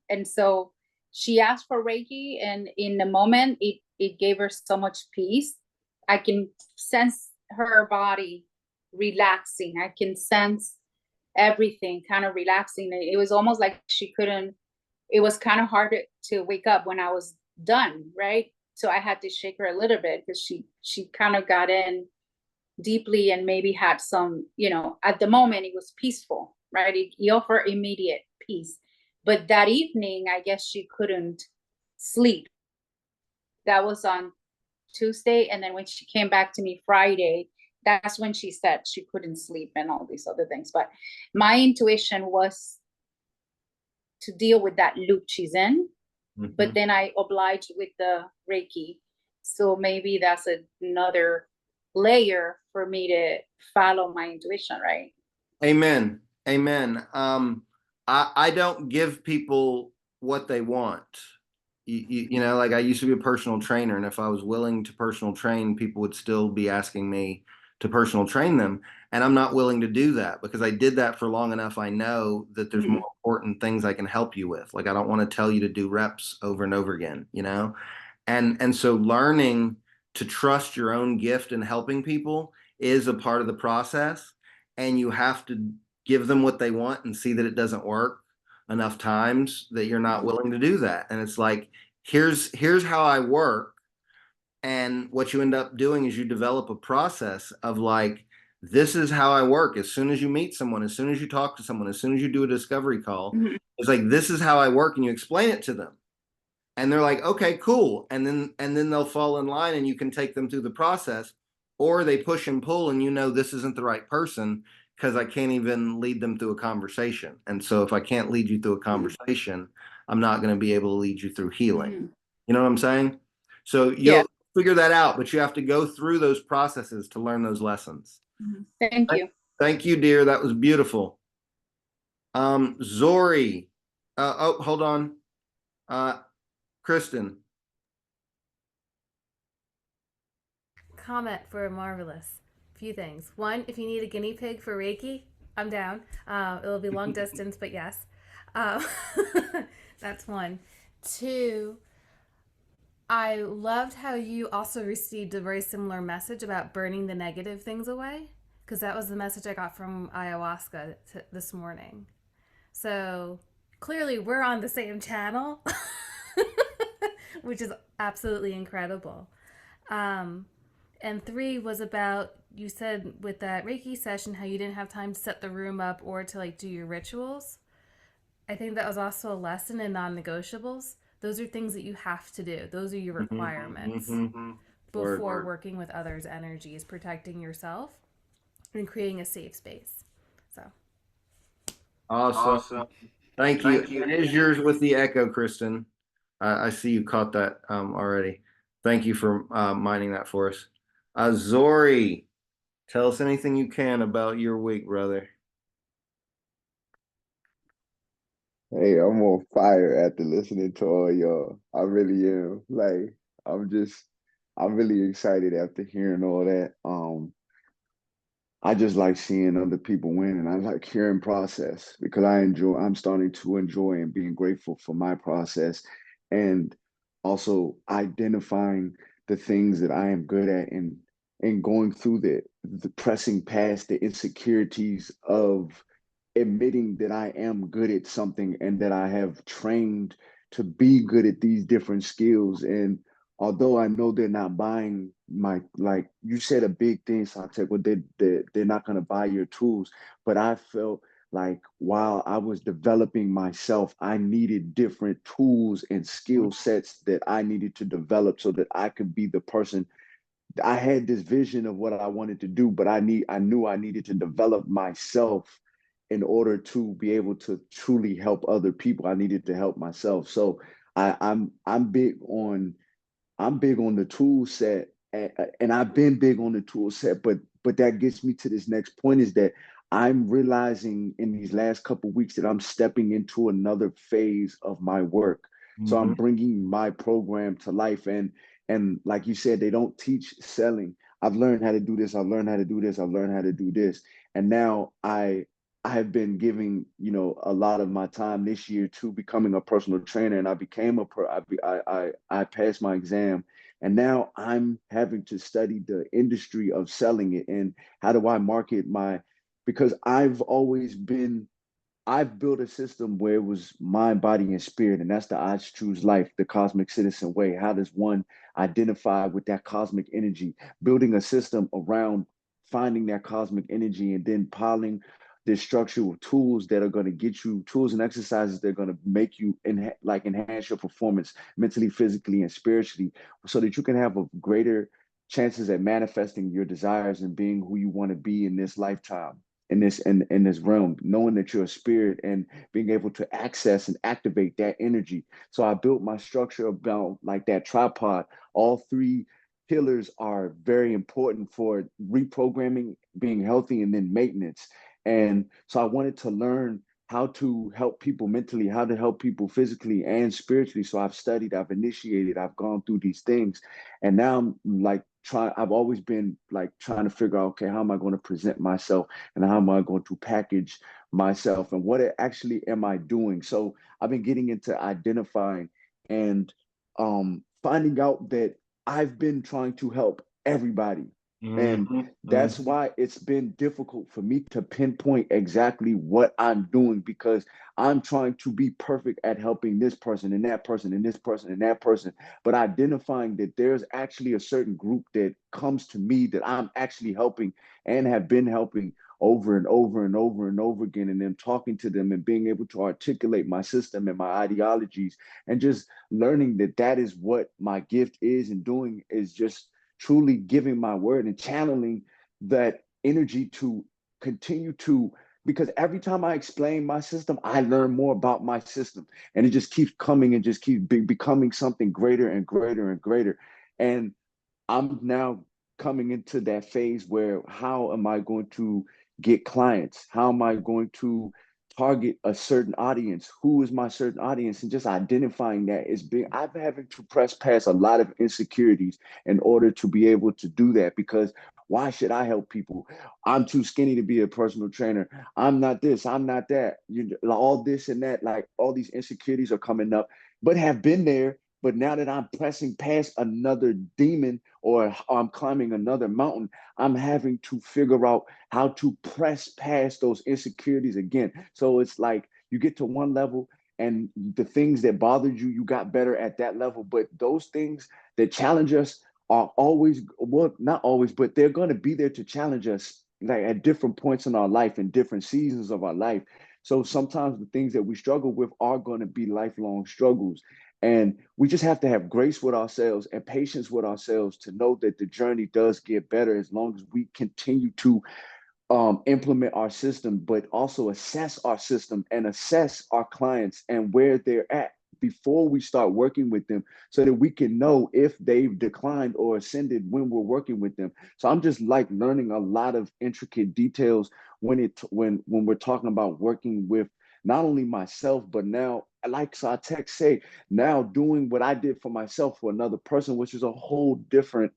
Speaker 6: And so she asked for Reiki, and in the moment it gave her so much peace. I can sense her body relaxing. I can sense everything kind of relaxing. It was almost like she couldn't, it was kind of hard to wake up when I was done, right? So I had to shake her a little bit because she kind of got in deeply and maybe had some, you know, at the moment it was peaceful, right? It offered immediate peace. But that evening, I guess she couldn't sleep. That was on Tuesday. And then when she came back to me Friday, that's when she said she couldn't sleep and all these other things. But my intuition was to deal with that loop she's in.
Speaker 1: Mhm.
Speaker 6: But then I obliged with the Reiki. So maybe that's another layer for me to follow my intuition, right?
Speaker 1: Amen. Amen. I don't give people what they want. You know, like I used to be a personal trainer, and if I was willing to personal train, people would still be asking me to personal train them. And I'm not willing to do that because I did that for long enough. I know that there's more important things I can help you with. Like I don't want to tell you to do reps over and over again, you know? And so learning to trust your own gift in helping people is a part of the process, and you have to give them what they want and see that it doesn't work enough times that you're not willing to do that. And it's like, here's how I work. And what you end up doing is you develop a process of like, this is how I work. As soon as you meet someone, as soon as you talk to someone, as soon as you do a discovery call, it's like, this is how I work, and you explain it to them. And they're like, okay, cool. And then they'll fall in line and you can take them through the process, or they push and pull and you know this isn't the right person because I can't even lead them through a conversation. And so if I can't lead you through a conversation, I'm not going to be able to lead you through healing. You know what I'm saying? So you'll figure that out, but you have to go through those processes to learn those lessons.
Speaker 6: Thank you.
Speaker 1: Thank you, dear. That was beautiful. Zori. Oh, hold on. Kristen.
Speaker 5: Comment for Marvelous. Few things. One, if you need a guinea pig for Reiki, I'm down. It'll be long distance, but yes. That's one. Two, I loved how you also received a very similar message about burning the negative things away, because that was the message I got from ayahuasca this morning. So clearly we're on the same channel, which is absolutely incredible. And three was about, you said with that Reiki session how you didn't have time to set the room up or to like do your rituals. I think that was also a lesson in non-negotiables. Those are things that you have to do. Those are your requirements before working with others' energies, protecting yourself and creating a safe space. So
Speaker 1: awesome. Thank you. It is yours with the echo, Kristen. I see you caught that already. Thank you for mining that for us. Zori, tell us anything you can about your week, brother.
Speaker 7: Hey, I'm on fire after listening to all y'all. I really am. Like, I'm really excited after hearing all that. I just like seeing other people win, and I like hearing process because I'm starting to enjoy and being grateful for my process, and also identifying the things that I am good at, and going through the pressing past the insecurities of admitting that I am good at something and that I have trained to be good at these different skills. And although I know they're not buying my, like you said, a big thing, Santek, well, they're not going to buy your tools. But I felt like while I was developing myself, I needed different tools and skill sets that I needed to develop so that I could be the person. I had this vision of what I wanted to do, but I knew I needed to develop myself in order to be able to truly help other people. I needed to help myself. So I'm big on the tool set and I've been big on the tool set, but that gets me to this next point is that I'm realizing in these last couple of weeks that I'm stepping into another phase of my work. So I'm bringing my program to life, and like you said, they don't teach selling. I've learned how to do this. I've learned how to do this. I've learned how to do this, and now I have been giving, a lot of my time this year to becoming a personal trainer, and I became I passed my exam, and now I'm having to study the industry of selling it and how do I market because I've built a system where it was mind, body, and spirit, and that's the I Choose Life, the Cosmic Citizen Way. How does one identify with that cosmic energy? Building a system around finding that cosmic energy and then piling this structure with tools that are going to get you tools and exercises that are going to make you enhance your performance mentally, physically, and spiritually, so that you can have a greater chances at manifesting your desires and being who you want to be in this lifetime, in this realm, knowing that you're a spirit and being able to access and activate that energy. So I built my structure about like that tripod. All three pillars are very important for reprogramming, being healthy, and then maintenance. And so I wanted to learn how to help people mentally, how to help people physically and spiritually. So I've studied, I've initiated, I've gone through these things. And now I'm like I've always been like trying to figure out, okay, how am I going to present myself and how am I going to package myself and what actually am I doing? So I've been getting into identifying and finding out that I've been trying to help everybody. And that's why it's been difficult for me to pinpoint exactly what I'm doing, because I'm trying to be perfect at helping this person and that person and this person and that person, but identifying that there's actually a certain group that comes to me that I'm actually helping and have been helping over and over and over and over again, and then talking to them and being able to articulate my system and my ideologies and just learning that that is what my gift is, and doing is just truly giving my word and channeling that energy to continue to, because every time I explain my system, I learn more about my system, and it just keeps coming and just keeps becoming something greater and greater and greater. And I'm now coming into that phase where how am I going to get clients? How am I going to target a certain audience? Who is my certain audience? And just identifying that is big. I've having to press past a lot of insecurities in order to be able to do that, because why should I help people? I'm too skinny to be a personal trainer. I'm not this, I'm not that. All this and that, like all these insecurities are coming up, but have been there. But now that I'm pressing past another demon, or I'm climbing another mountain, I'm having to figure out how to press past those insecurities again. So it's like you get to one level and the things that bothered you, you got better at that level. But those things that challenge us are always, well, not always, but they're going to be there to challenge us like at different points in our life and different seasons of our life. So sometimes the things that we struggle with are going to be lifelong struggles. And we just have to have grace with ourselves and patience with ourselves to know that the journey does get better as long as we continue to implement our system, but also assess our system and assess our clients and where they're at before we start working with them, so that we can know if they've declined or ascended when we're working with them. So I'm just like learning a lot of intricate details when we're talking about working with not only myself, but now, like Satek say, now doing what I did for myself for another person, which is a whole different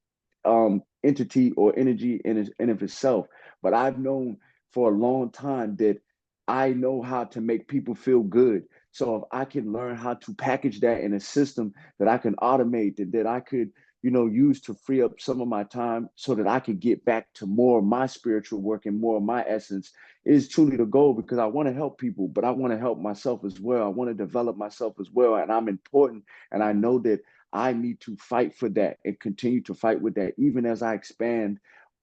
Speaker 7: entity or energy in of itself. But I've known for a long time that I know how to make people feel good. So if I can learn how to package that in a system that I can automate, that I could, use to free up some of my time so that I could get back to more of my spiritual work and more of my essence, is truly the goal, because I want to help people, but I want to help myself as well. I want to develop myself as well. And I'm important. And I know that I need to fight for that and continue to fight with that, even as I expand,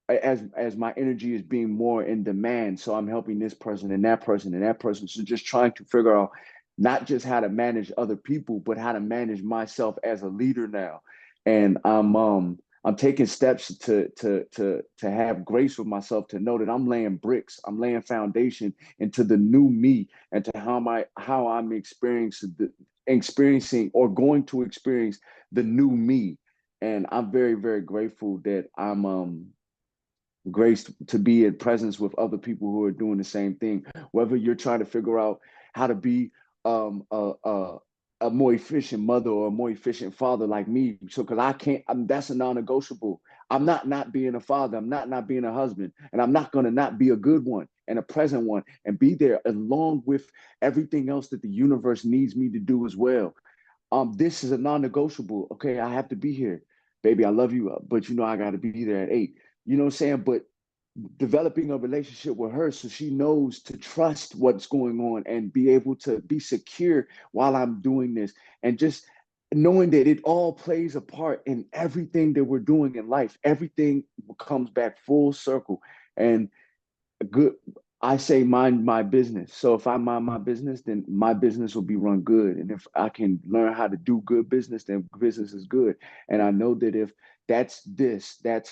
Speaker 7: as my energy is being more in demand. So I'm helping this person and that person and that person. So just trying to figure out not just how to manage other people, but how to manage myself as a leader now. And I'm taking steps to have grace with myself, to know that I'm laying bricks, I'm laying foundation into the new me, and to how I'm experiencing or going to experience the new me. And I'm very, very grateful that I'm graced to be in presence with other people who are doing the same thing. Whether you're trying to figure out how to be um, a, a, a more efficient mother or a more efficient father like me. So, because I can't, that's a non-negotiable. I'm not being a father. I'm not being a husband, and I'm not going to not be a good one and a present one and be there along with everything else that the universe needs me to do as well. This is a non-negotiable. Okay, I have to be here, baby. I love you, but you know I got to be there at 8. You know what I'm saying? But developing a relationship with her so she knows to trust what's going on and be able to be secure while I'm doing this, and just knowing that it all plays a part in everything that we're doing in life. Everything comes back full circle. And good, I say mind my business. So if I mind my business, then my business will be run good. And if I can learn how to do good business, then business is good. And I know that if that's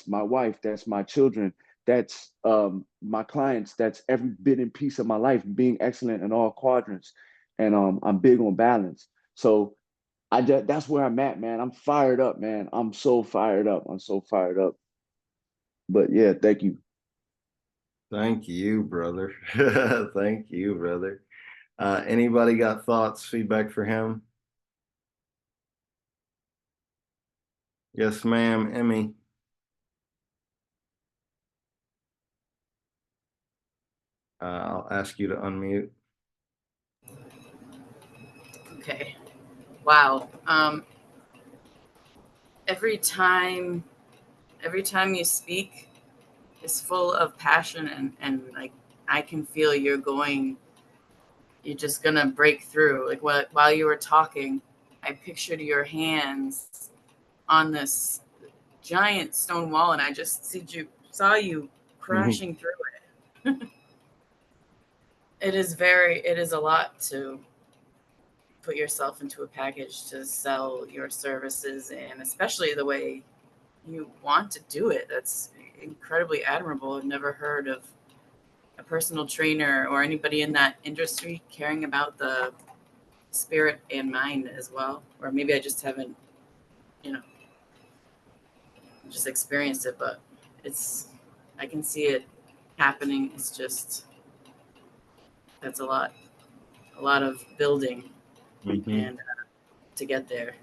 Speaker 7: my wife, that's my children, that's my clients, that's every bit and piece of my life, being excellent in all quadrants. And I'm big on balance. So that's where I'm at, man. I'm fired up, man. I'm so fired up. I'm so fired up. But yeah, thank you.
Speaker 1: Thank you, brother. Thank you, brother. Anybody got thoughts, feedback for him? Yes, ma'am, Emmy. I'll ask you to unmute.
Speaker 3: Okay. Wow. Every time you speak is full of passion, and like I can feel you're just gonna break through. Like while you were talking, I pictured your hands on this giant stone wall, and I just saw you crashing through it. It is a lot to put yourself into a package to sell your services, and especially the way you want to do it. That's incredibly admirable. I've never heard of a personal trainer or anybody in that industry caring about the spirit and mind as well. Or maybe I just haven't, you know, just experienced it, but I can see it happening. It's just, that's a lot of building and to get there.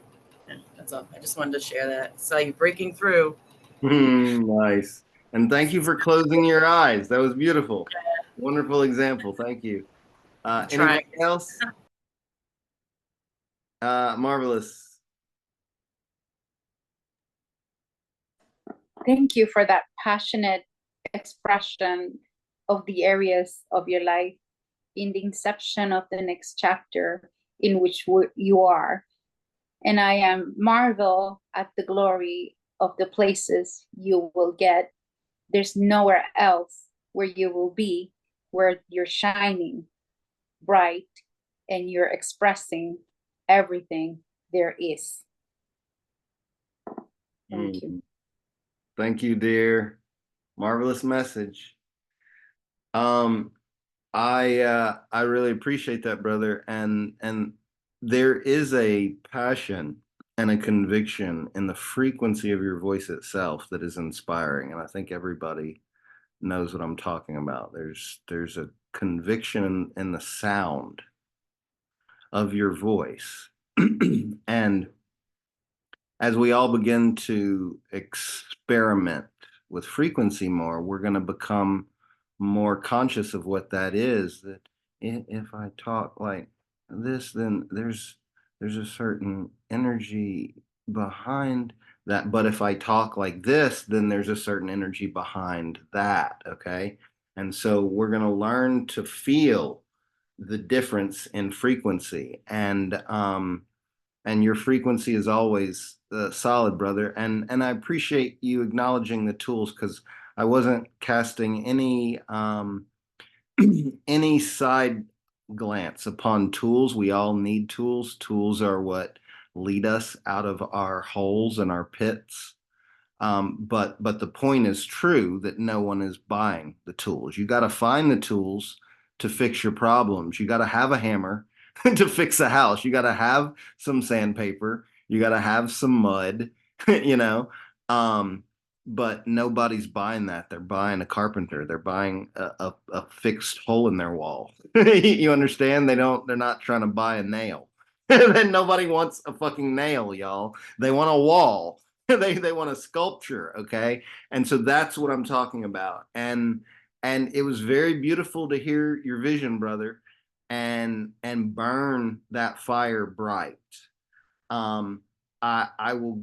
Speaker 3: And that's all. I just wanted to share that. Saw you breaking through.
Speaker 1: Nice. And thank you for closing your eyes. That was beautiful. Wonderful example. Thank you. Anybody else? Marvelous.
Speaker 6: Thank you for that passionate expression of the areas of your life in the inception of the next chapter in which you are. And I am marvel at the glory of the places you will get. There's nowhere else where you will be, where you're shining bright and you're expressing everything there is. Thank you.
Speaker 1: Thank you, dear. Marvelous message. I really appreciate that, brother. And there is a passion and a conviction in the frequency of your voice itself that is inspiring. And I think everybody knows what I'm talking about. There's a conviction in the sound of your voice. And as we all begin to experiment with frequency more, we're going to become more conscious of what that is. That if I talk like this, then there's a certain energy behind that. But if I talk like this, then there's a certain energy behind that. Okay. And so we're going to learn to feel the difference in frequency. And your frequency is always solid, brother. And I appreciate you acknowledging the tools, because I wasn't casting any any side glance upon tools. We all need tools. Tools are what lead us out of our holes and our pits. But the point is true that no one is buying the tools. You got to find the tools to fix your problems. You got to have a hammer to fix a house. You got to have some sandpaper. You got to have some mud. you know. But nobody's buying that. They're buying a carpenter. They're buying a fixed hole in their wall. You understand? They're not trying to buy a nail. Then nobody wants a fucking nail, y'all. They want a wall. They want a sculpture, okay? And so that's what I'm talking about. And it was very beautiful to hear your vision, brother, and burn that fire bright. I will,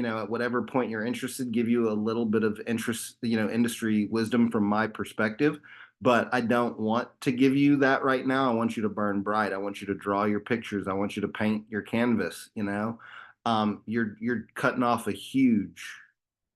Speaker 1: at whatever point you're interested, give you a little bit of interest, industry wisdom from my perspective. But I don't want to give you that right now. I want you to burn bright. I want you to draw your pictures. I want you to paint your canvas. You're cutting off a huge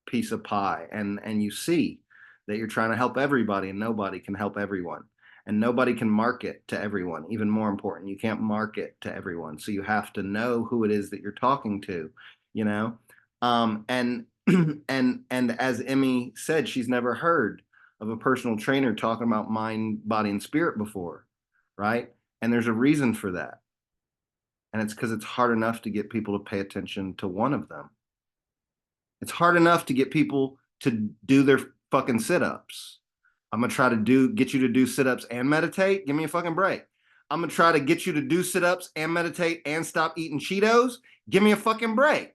Speaker 1: piece of pie, and you see that you're trying to help everybody, and nobody can help everyone. And nobody can market to everyone. Even more important, you can't market to everyone. So you have to know who it is that you're talking to, you know? And and as Emmy said, she's never heard of a personal trainer talking about mind, body, and spirit before, right? And there's a reason for that. And it's because it's hard enough to get people to pay attention to one of them. It's hard enough to get people to do their fucking sit-ups. I'm gonna try to get you to do sit-ups and meditate. Give me a fucking break. I'm gonna try to get you to do sit-ups and meditate and stop eating Cheetos. Give me a fucking break.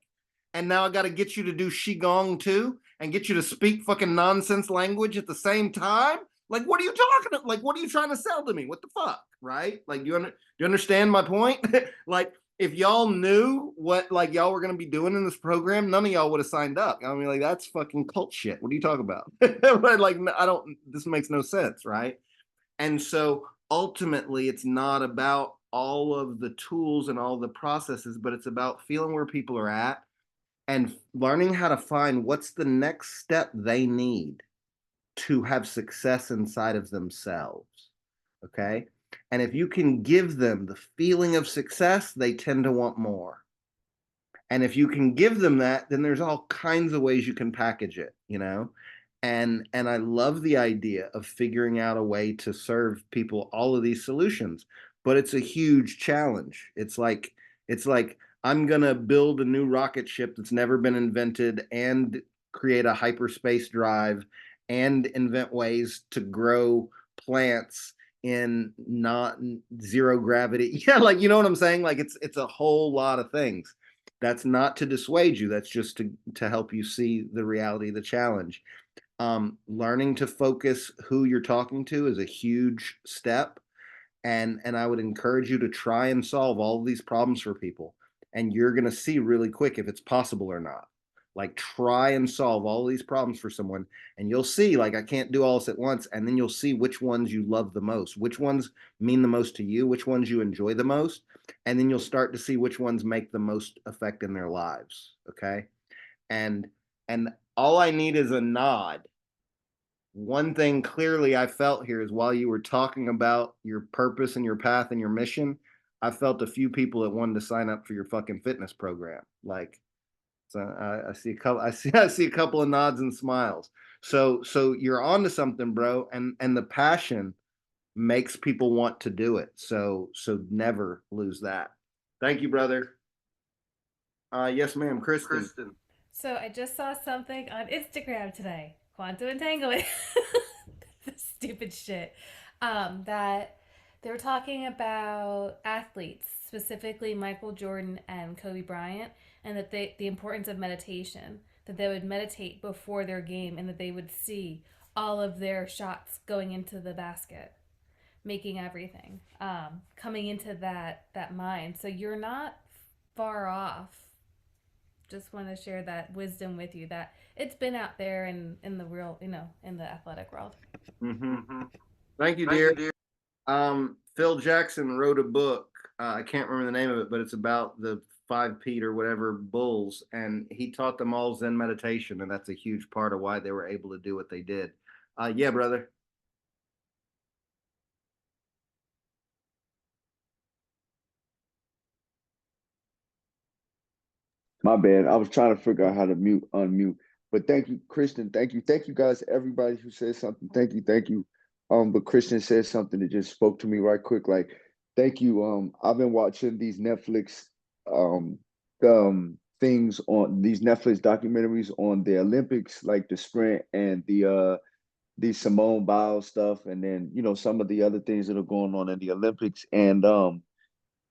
Speaker 1: And now I gotta get you to do Qigong too and get you to speak fucking nonsense language at the same time. Like, what are you talking about? Like, what are you trying to sell to me? What the fuck, right? Like, do you understand my point? Like, if y'all knew what like y'all were gonna be doing in this program, none of y'all would have signed up. I mean, like, that's fucking cult shit. What are you talking about? But like, I don't. This makes no sense, right? And so ultimately, it's not about all of the tools and all the processes, but it's about feeling where people are at and learning how to find what's the next step they need to have success inside of themselves. Okay. And if you can give them the feeling of success, they tend to want more. And if you can give them that, then there's all kinds of ways you can package it, And I love the idea of figuring out a way to serve people all of these solutions, but it's a huge challenge. It's like I'm gonna build a new rocket ship that's never been invented and create a hyperspace drive and invent ways to grow plants in not zero gravity. Yeah, like, you know what I'm saying? Like, it's a whole lot of things. That's not to dissuade you. That's just to help you see the reality of the challenge. Learning to focus who you're talking to is a huge step, and I would encourage you to try and solve all of these problems for people, and you're going to see really quick if it's possible or not. Like, try and solve all these problems for someone, and you'll see, like, I can't do all this at once, and then you'll see which ones you love the most, which ones mean the most to you, which ones you enjoy the most, and then you'll start to see which ones make the most effect in their lives. Okay. And all I need is a nod. One thing clearly I felt here is while you were talking about your purpose and your path and your mission, I felt a few people that wanted to sign up for your fucking fitness program. Like, so I see a couple. I see a couple of nods and smiles. So you're on to something, bro. And the passion makes people want to do it. So never lose that. Thank you, brother. Yes, ma'am, Kristen.
Speaker 5: So I just saw something on Instagram today. Quantum entanglement. Stupid shit. That they were talking about athletes, specifically Michael Jordan and Kobe Bryant, and that the importance of meditation. That they would meditate before their game, and that they would see all of their shots going into the basket, making everything, coming into that mind. So you're not far off. Just want to share that wisdom with you, that it's been out there in the real, in the athletic world.
Speaker 1: Mm-hmm. Thank you, dear. Phil Jackson wrote a book. I can't remember the name of it, but it's about the 5 Pete or whatever bulls, and he taught them all Zen meditation, and that's a huge part of why they were able to do what they did. Yeah, brother.
Speaker 7: My bad. I was trying to figure out how to unmute. But thank you, Christian. Thank you, guys. Everybody who said something. Thank you. But Christian said something that just spoke to me right quick. Like, thank you. I've been watching these Netflix, the things on these Netflix documentaries on the Olympics, like the sprint and the Simone Biles stuff, and then some of the other things that are going on in the Olympics. And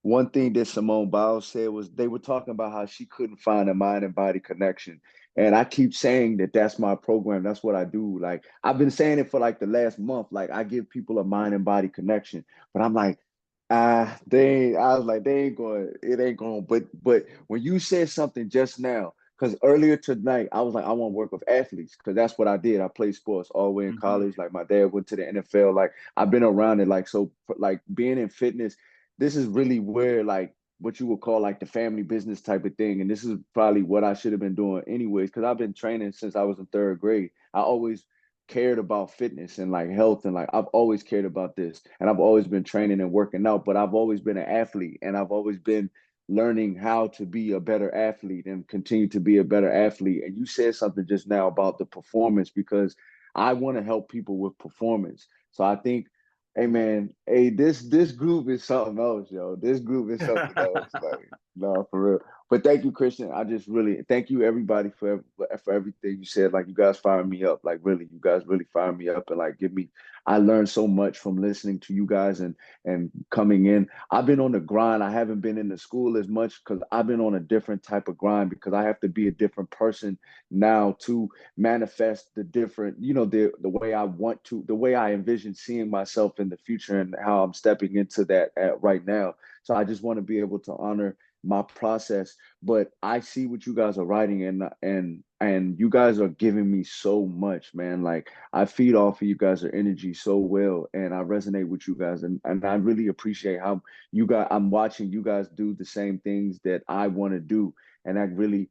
Speaker 7: one thing that Simone Biles said was they were talking about how she couldn't find a mind and body connection. And I keep saying that that's my program. That's what I do. Like I've been saying it for like the last month. Like I give people a mind and body connection, but I'm like, they ain't, I was like, they ain't going, it ain't going. But when you said something just now, because earlier tonight, I was like, I want to work with athletes because that's what I did. I played sports all the way in college. Like my dad went to the NFL. Like I've been around it. Like, so like being in fitness, this is really where like what you would call like the family business type of thing. And this is probably what I should have been doing anyways, because I've been training since I was in third grade. I always cared about fitness and like health, and like I've always cared about this, and I've always been training and working out, but I've always been an athlete, and I've always been learning how to be a better athlete and continue to be a better athlete. And you said something just now about the performance, because I want to help people with performance. So I think, hey man, hey, this group is something else, yo. This group is something else. Like, no, for real. But thank you, Christian. I just really thank you everybody for everything you said. Like you guys fired me up. Like really, you guys really fired me up and like give me. I learned so much from listening to you guys and coming in. I've been on the grind. I haven't been in the school as much because I've been on a different type of grind, because I have to be a different person now to manifest the different, the way I want to, the way I envision seeing myself in the future, and how I'm stepping into that right now. So I just want to be able to honor my process. But I see what you guys are writing, and you guys are giving me so much, man. Like I feed off of you guys' energy so well, and I resonate with you guys, and I really appreciate how I'm watching you guys do the same things that I want to do, and that really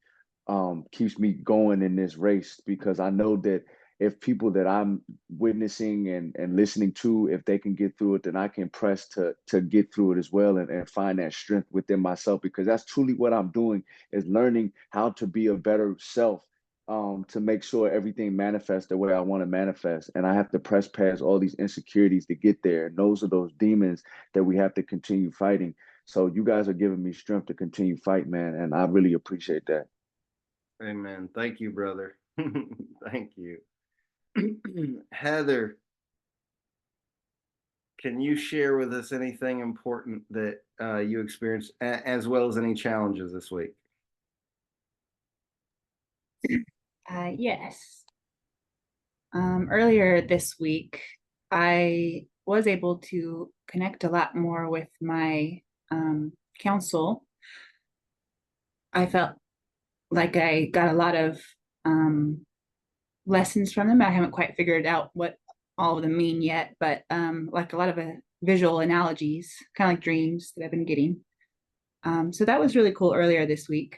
Speaker 7: keeps me going in this race, because I know that if people that I'm witnessing and listening to, if they can get through it, then I can press to get through it as well, and find that strength within myself, because that's truly what I'm doing, is learning how to be a better self, to make sure everything manifests the way I want to manifest. And I have to press past all these insecurities to get there. And those are those demons that we have to continue fighting. So you guys are giving me strength to continue fight, man. And I really appreciate that.
Speaker 1: Amen. Thank you, brother. Thank you. Heather, can you share with us anything important that you experienced, as well as any challenges this week?
Speaker 8: Yes. Earlier this week, I was able to connect a lot more with my counsel. I felt like I got a lot of lessons from them. I haven't quite figured out what all of them mean yet, but like a lot of visual analogies, kind of like dreams that I've been getting. So that was really cool earlier this week.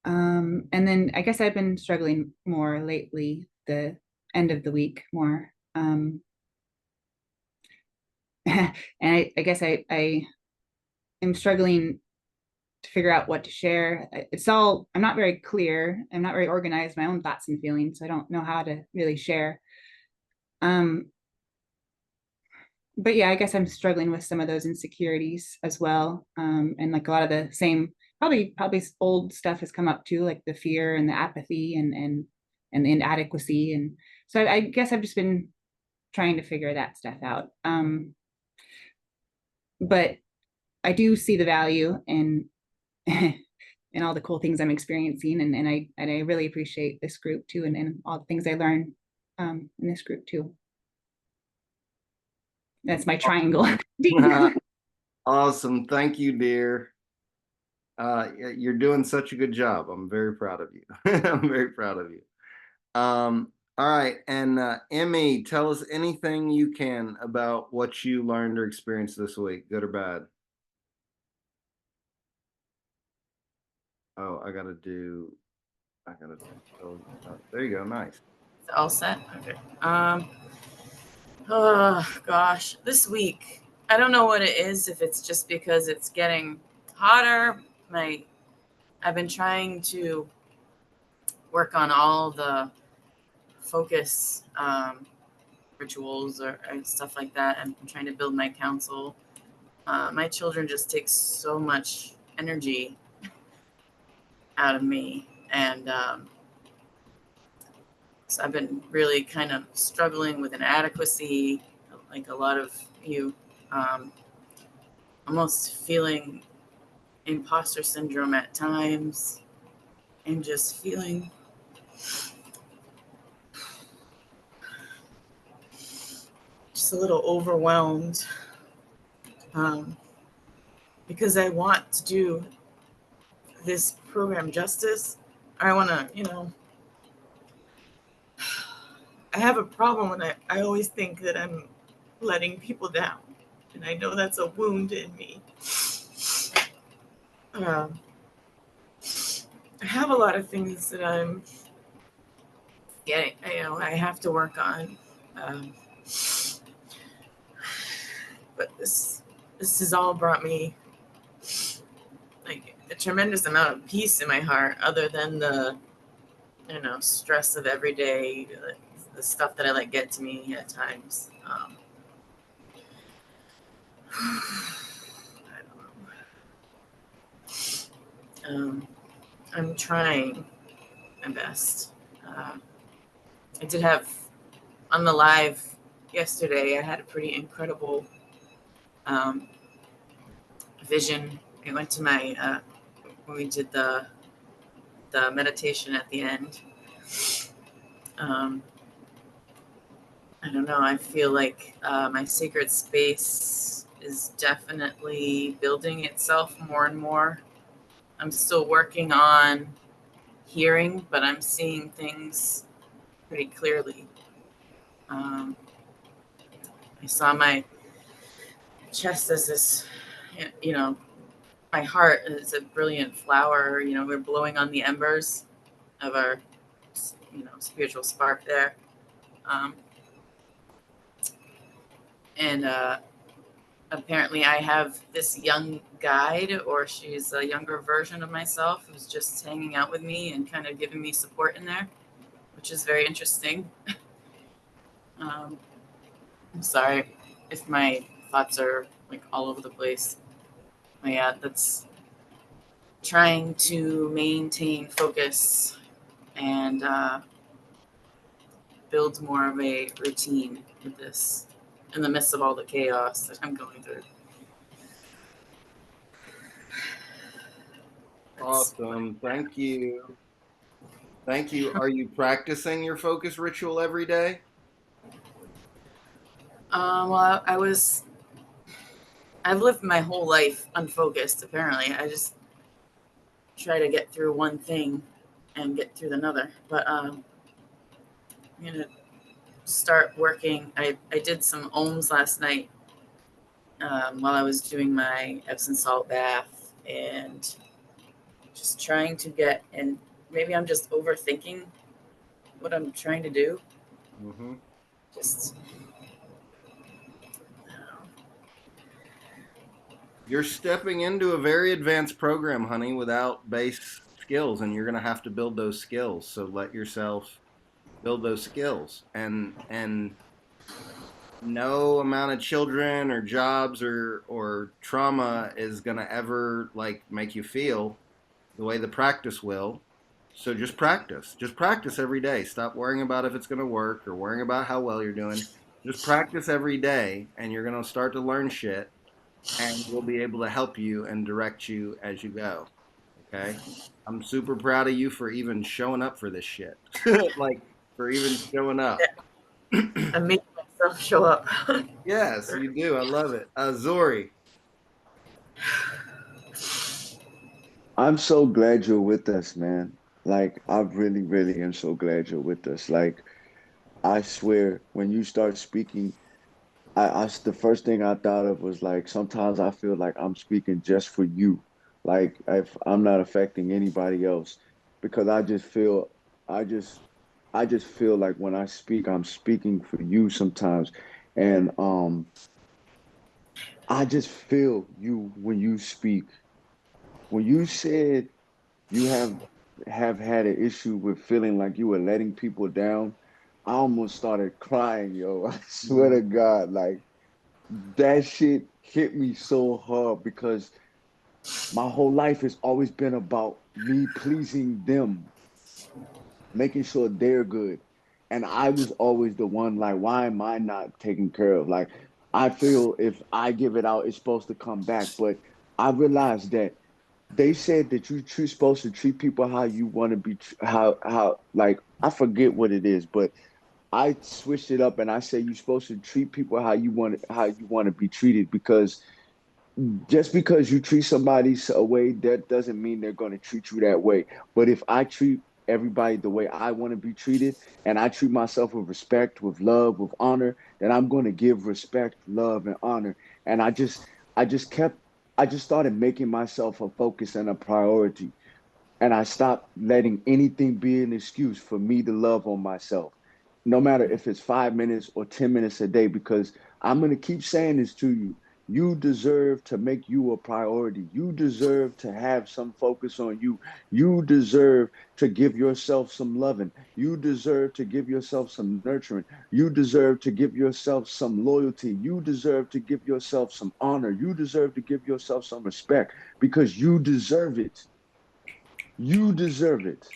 Speaker 8: And then I guess I've been struggling more lately, the end of the week more. And I guess I am struggling to figure out what to share. I'm not very clear. I'm not very organized, my own thoughts and feelings. So I don't know how to really share. But yeah, I guess I'm struggling with some of those insecurities as well. And like a lot of the same, probably old stuff has come up too, like the fear and the apathy and the inadequacy. And so I guess I've just been trying to figure that stuff out. But I do see the value in in all the cool things I'm experiencing, and I really appreciate this group too, and all the things I learn in this group too. That's my triangle.
Speaker 1: Awesome. Thank you, dear. You're doing such a good job. I'm very proud of you. I'm very proud of you. All right. And Emmy, tell us anything you can about what you learned or experienced this week, good or bad. Oh, I gotta do. Oh, there you go. Nice.
Speaker 3: It's all set. Okay. Oh gosh, this week I don't know what it is. If it's just because it's getting hotter, I've been trying to work on all the focus rituals or stuff like that, and I'm trying to build my counsel. My children just take so much energy out of me. And so I've been really kind of struggling with inadequacy, like a lot of you, almost feeling imposter syndrome at times, and just feeling just a little overwhelmed, because I want to do this program justice. I want to, I have a problem when I always think that I'm letting people down. And I know that's a wound in me. I have a lot of things that I'm getting, I have to work on. But this has all brought me like a tremendous amount of peace in my heart, other than the, stress of every day, the stuff that I let get to me at times. I don't know. I'm trying my best. I did have on the live yesterday, I had a pretty incredible vision. I went to my when we did the meditation at the end. I don't know. I feel like my sacred space is definitely building itself more and more. I'm still working on hearing, but I'm seeing things pretty clearly. I saw my chest as this, my heart is a brilliant flower. We're blowing on the embers of our, spiritual spark there. And apparently I have this young guide, or she's a younger version of myself, who's just hanging out with me and kind of giving me support in there, which is very interesting. I'm sorry if my thoughts are like all over the place. But yeah, that's trying to maintain focus and build more of a routine with this in the midst of all the chaos that I'm going through.
Speaker 1: Awesome. Thank you. Thank you. Are you practicing your focus ritual every day?
Speaker 3: Well, I've lived my whole life unfocused, apparently. I just try to get through one thing and get through another. But I'm going to start working. I did some ohms last night while I was doing my Epsom salt bath, and just trying to get, and maybe I'm just overthinking what I'm trying to do.
Speaker 1: Mm-hmm.
Speaker 3: Just,
Speaker 1: You're stepping into a very advanced program, honey, without base skills, and you're going to have to build those skills. So let yourself build those skills, and no amount of children or jobs or trauma is going to ever like make you feel the way the practice will. So just practice every day. Stop worrying about if it's going to work or worrying about how well you're doing. Just practice every day, and you're going to start to learn shit, and we'll be able to help you and direct you as you go. Okay? I'm super proud of you for even showing up for this shit. Like, for even showing up.
Speaker 3: I'm making myself show up.
Speaker 1: Yes, you do. I love it. Zori.
Speaker 7: I'm so glad you're with us, man. Like, I really, really am so glad you're with us. Like, I swear, when you start speaking, the first thing I thought of was like, sometimes I feel like I'm speaking just for you. Like, if I'm not affecting anybody else, because I just, I just feel like when I speak, I'm speaking for you sometimes. And I just feel you when you speak. When you said you have had an issue with feeling like you were letting people down, I almost started crying, yo. I swear to God, like that shit hit me so hard because my whole life has always been about me pleasing them, making sure they're good. And I was always the one like, why am I not taken care of? Like, I feel if I give it out, it's supposed to come back. But I realized that they said that you're supposed to treat people how you want to be, how, like, I forget what it is, but I switched it up and I say you're supposed to treat people how you want to be treated, because just because you treat somebody a way, that doesn't mean they're going to treat you that way. But if I treat everybody the way I want to be treated, and I treat myself with respect, with love, with honor, then I'm going to give respect, love, and honor. And I just kept, I just started making myself a focus and a priority. And I stopped letting anything be an excuse for me to love on myself, no matter if it's 5 minutes or 10 minutes a day, because I'm going to keep saying this to you. You deserve to make you a priority. You deserve to have some focus on you. You deserve to give yourself some loving. You deserve to give yourself some nurturing. You deserve to give yourself some loyalty. You deserve to give yourself some honor. You deserve to give yourself some respect, because you deserve it. You deserve it.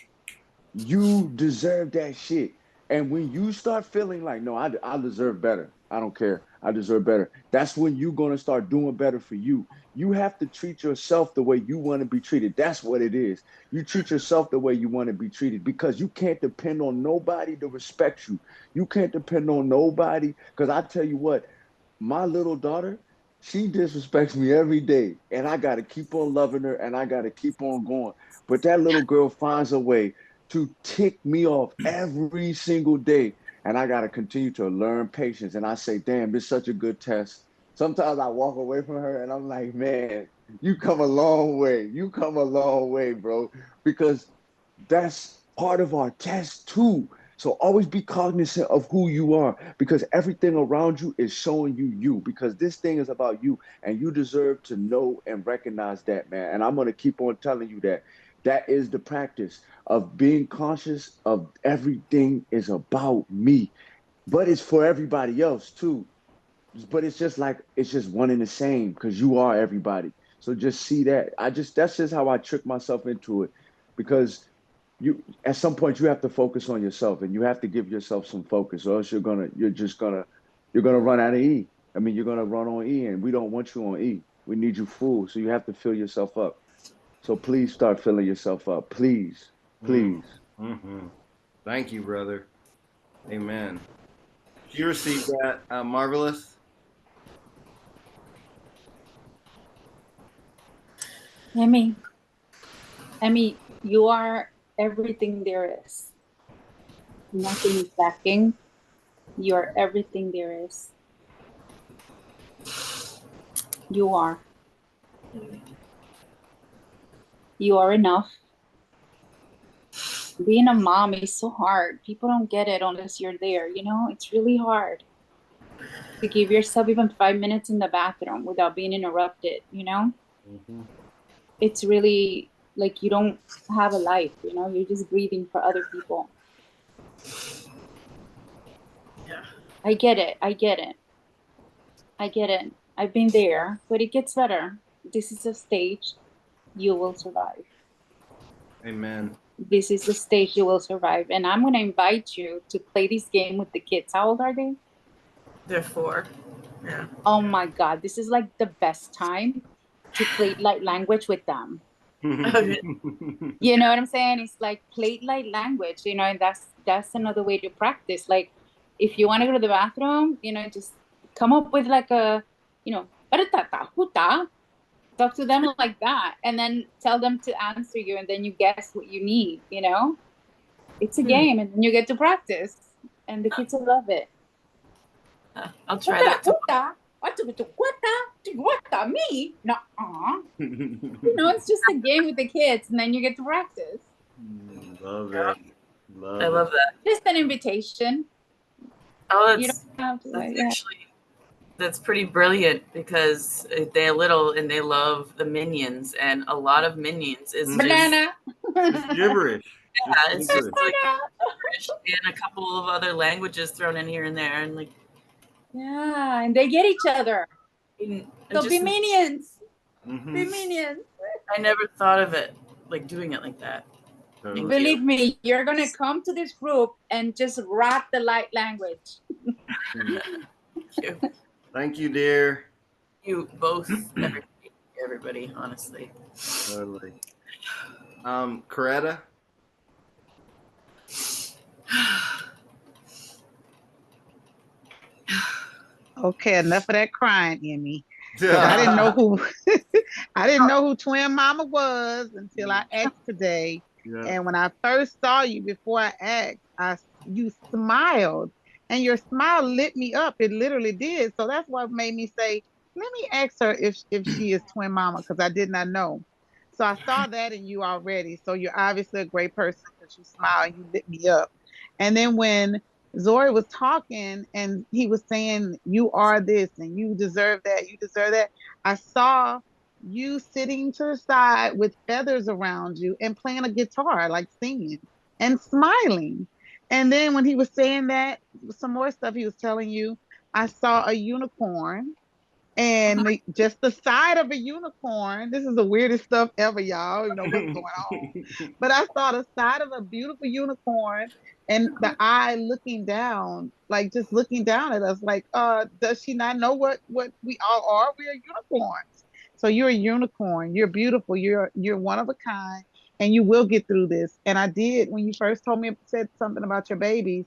Speaker 7: You deserve that shit. And when you start feeling like, no, I deserve better. I don't care. I deserve better. That's when you're going to start doing better for you. You have to treat yourself the way you want to be treated. That's what it is. You treat yourself the way you want to be treated, because you can't depend on nobody to respect you. You can't depend on nobody. Because I tell you what, my little daughter, she disrespects me every day. And I got to keep on loving her and I got to keep on going. But that little girl finds a way to tick me off every single day. And I got to continue to learn patience. And I say, damn, this is such a good test. Sometimes I walk away from her and I'm like, man, you come a long way. You come a long way, bro. Because that's part of our test too. So always be cognizant of who you are, because everything around you is showing you you, because this thing is about you and you deserve to know and recognize that, man. And I'm going to keep on telling you that that is the practice of being conscious of everything is about me, but it's for everybody else too. But it's just like, it's just one and the same, because you are everybody. So just see that. That's just how I trick myself into it, because you at some point you have to focus on yourself and you have to give yourself some focus, or else you're gonna run out of E. I mean, you're gonna run on E, and we don't want you on E. We need you full. So you have to fill yourself up. So please start filling yourself up. Please. Please.
Speaker 1: Mm-hmm. Thank you, brother. Amen. Did you receive that, Marvelous?
Speaker 6: Emmy, you are everything there is. Nothing is lacking. You are everything there is. You are. You are enough. Being a mom is so hard. People don't get it unless you're there, you know? It's really hard to give yourself even 5 minutes in the bathroom without being interrupted, you know?
Speaker 1: Mm-hmm.
Speaker 6: It's really like you don't have a life, you know? You're just breathing for other people.
Speaker 3: Yeah.
Speaker 6: I get it. I get it. I get it. I've been there, but it gets better. This is a stage. You will survive.
Speaker 1: Amen.
Speaker 6: This is the stage you will survive. And I'm going to invite you to play this game with the kids. How old are they?
Speaker 3: They're 4. Yeah.
Speaker 6: Oh my God. This is like the best time to play light language with them. You know what I'm saying? It's like play light language, you know, and that's another way to practice. Like if you want to go to the bathroom, you know, just come up with like a, you know, talk to them like that, and then tell them to answer you, and then you guess what you need, you know? It's a game, and then you get to practice, and the kids will love it.
Speaker 3: I'll try that.
Speaker 6: Me? No. You know, it's just a game with the kids, and then you get to practice.
Speaker 1: Love it.
Speaker 3: I love that.
Speaker 6: Just an invitation.
Speaker 3: Oh,
Speaker 6: You don't have to,
Speaker 3: that's
Speaker 6: yeah.
Speaker 3: actually that's pretty brilliant, because they're little and they love the Minions, and a lot of Minions is
Speaker 6: Banana.
Speaker 1: Just gibberish.
Speaker 3: Yeah, it's just
Speaker 1: gibberish.
Speaker 3: like and a couple of other languages thrown in here and there, and like
Speaker 6: Yeah, and they get each other. So be minions.
Speaker 1: Mhm.
Speaker 6: Be minions.
Speaker 3: I never thought of it. like doing it like that.
Speaker 1: Totally.
Speaker 3: Thank you.
Speaker 6: Believe me, you're gonna come to this group and just rock the light language.
Speaker 3: Thank you.
Speaker 1: Thank you, dear.
Speaker 3: You both, everybody, honestly.
Speaker 1: Totally. Coretta?
Speaker 2: Okay, enough of that crying, Emmy. 'Cause I didn't know who I didn't know who Twin Mama was until I asked today.
Speaker 1: Yeah.
Speaker 2: And when I first saw you before I asked, you smiled, and your smile lit me up. It literally did. So that's what made me say, let me ask her if she is Twin Mama, because I did not know. So I saw that in you already. So you're obviously a great person because you smile and you lit me up. And then when Zori was talking and he was saying, you are this and you deserve that, you deserve that, I saw you sitting to the side with feathers around you and playing a guitar, like singing and smiling. And then when he was saying that, some more stuff he was telling you, I saw a unicorn and just the side of a unicorn. This is the weirdest stuff ever, y'all. You know what's going on. But I saw the side of a beautiful unicorn and the eye looking down, like just looking down at us, like, does she not know what we all are? We are unicorns. So you're a unicorn. You're beautiful. You're one of a kind, and you will get through this. And I did when you first told me, said something about your babies.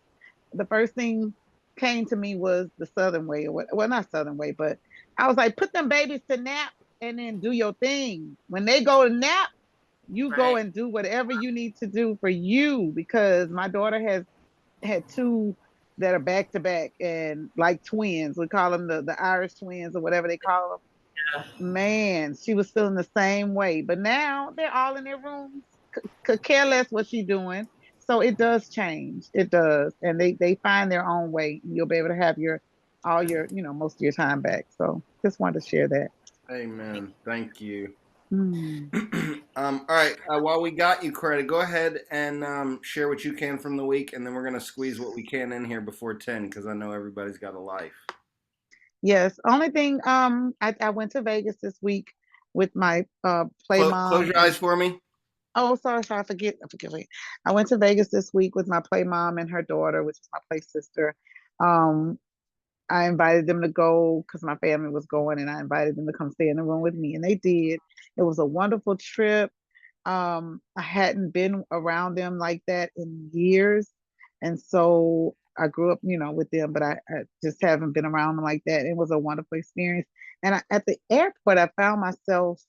Speaker 2: The first thing came to me was the Southern way, or what? Well, not Southern way, but I was like, put them babies to nap and then do your thing. When they go to nap, you go and do whatever you need to do for you, because my daughter has had two that are back to back and like twins. We call them the Irish twins or whatever they call them. Man, she was feeling the same way. But now they're all in their rooms, could care less what she's doing. So it does change. It does. And they find their own way. You'll be able to have all your, most of your time back. So just wanted to share that.
Speaker 1: Amen. Thank you.
Speaker 2: Mm.
Speaker 1: All right. While we got you, Coretta, go ahead and share what you can from the week, and then we're gonna squeeze what we can in here before 10 because I know everybody's got a life.
Speaker 2: Yes. Only thing, I went to Vegas this week with my play mom.
Speaker 1: Close your eyes for me.
Speaker 2: Oh, sorry, I forget. I went to Vegas this week with my play mom and her daughter, which is my play sister. I invited them to go because my family was going, and I invited them to come stay in the room with me, and they did. It was a wonderful trip. I hadn't been around them like that in years, and so I grew up, with them, but I just haven't been around them like that. It was a wonderful experience. And at the airport, I found myself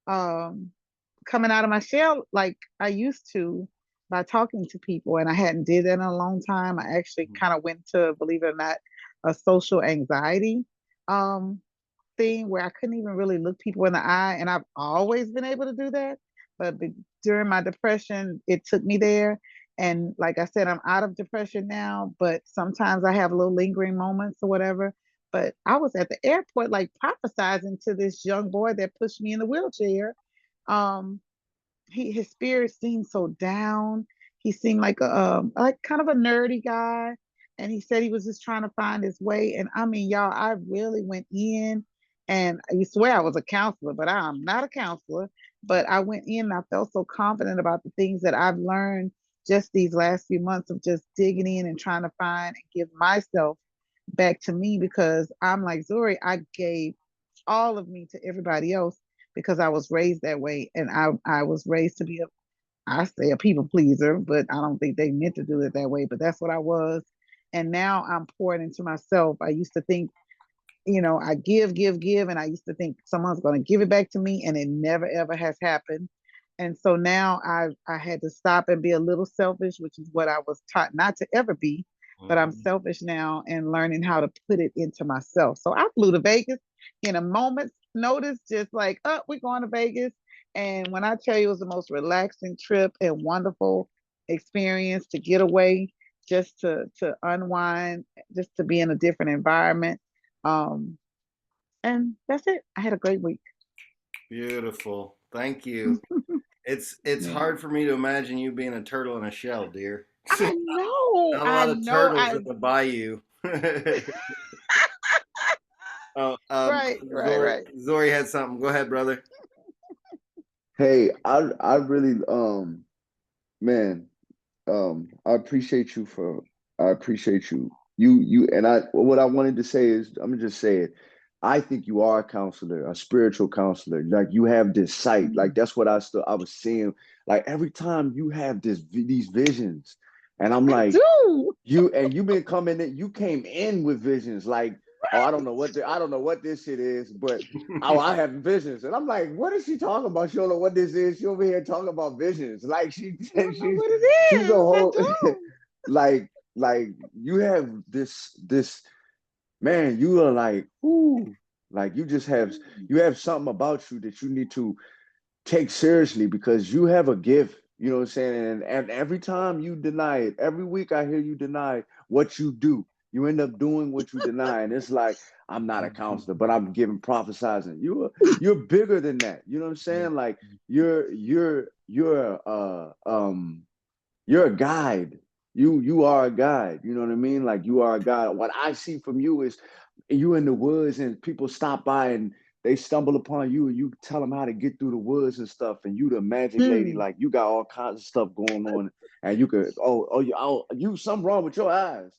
Speaker 2: coming out of my shell like I used to by talking to people, and I hadn't did that in a long time. I actually kind of went to, believe it or not, a social anxiety thing where I couldn't even really look people in the eye, and I've always been able to do that, but during my depression, it took me there. And like I said, I'm out of depression now, but sometimes I have little lingering moments or whatever. But I was at the airport like prophesizing to this young boy that pushed me in the wheelchair. um his spirit seemed so down. He seemed like like kind of a nerdy guy, and he said he was just trying to find his way. And I mean, y'all, I really went in, and you swear I was a counselor, but I'm not a counselor. But I went in, and I felt so confident about the things that I've learned just these last few months of just digging in and trying to find and give myself back to me, because I'm like Zori, I gave all of me to everybody else because I was raised that way, and I was raised to be I say a people pleaser, but I don't think they meant to do it that way, but that's what I was. And now I'm pouring into myself. I used to think, I give, and I used to think someone's going to give it back to me, and it never ever has happened. And so now I had to stop and be a little selfish, which is what I was taught not to ever be. But I'm selfish now and learning how to put it into myself. So I flew to Vegas in a moment's notice, just like, oh, we're going to Vegas. And when I tell you, it was the most relaxing trip and wonderful experience to get away, just to unwind, just to be in a different environment. And that's it. I had a great week.
Speaker 1: Beautiful. Thank you. It's hard for me to imagine you being a turtle in a shell, dear.
Speaker 2: I know.
Speaker 1: Not a lot of turtles in the bayou.
Speaker 2: Right.
Speaker 1: Zori had something. Go ahead, brother.
Speaker 7: Hey, I really man, I appreciate you for I appreciate you. You and I what I wanted to say is I'm gonna just say it. I think you are a counselor, a spiritual counselor. Like you have this sight. Like that's what I was seeing. Like every time you have these visions, and I'm
Speaker 2: I
Speaker 7: like,
Speaker 2: do.
Speaker 7: you've been coming in, you came in with visions like, oh, I don't know what this shit is, but oh, I have visions. And I'm like, what is she talking about? She don't know what this is. She over here talking about visions. Like
Speaker 2: I don't know what
Speaker 7: she's
Speaker 2: it
Speaker 7: a
Speaker 2: is. I
Speaker 7: whole
Speaker 2: do.
Speaker 7: like you have this man, you are like, ooh, like you have something about you that you need to take seriously because you have a gift. You know what I'm saying? And every time you deny it, every week I hear you deny what you do. You end up doing what you deny. And it's like, I'm not a counselor, but I'm giving prophesizing. You're bigger than that. You know what I'm saying? Like you're a guide. You are a guide. You know what I mean? Like you are a guide. What I see from you is you in the woods and people stop by and they stumble upon you and you tell them how to get through the woods and stuff. And you the magic lady,
Speaker 2: Hmm.
Speaker 7: like you got all kinds of stuff going on. And you could you something wrong with your eyes.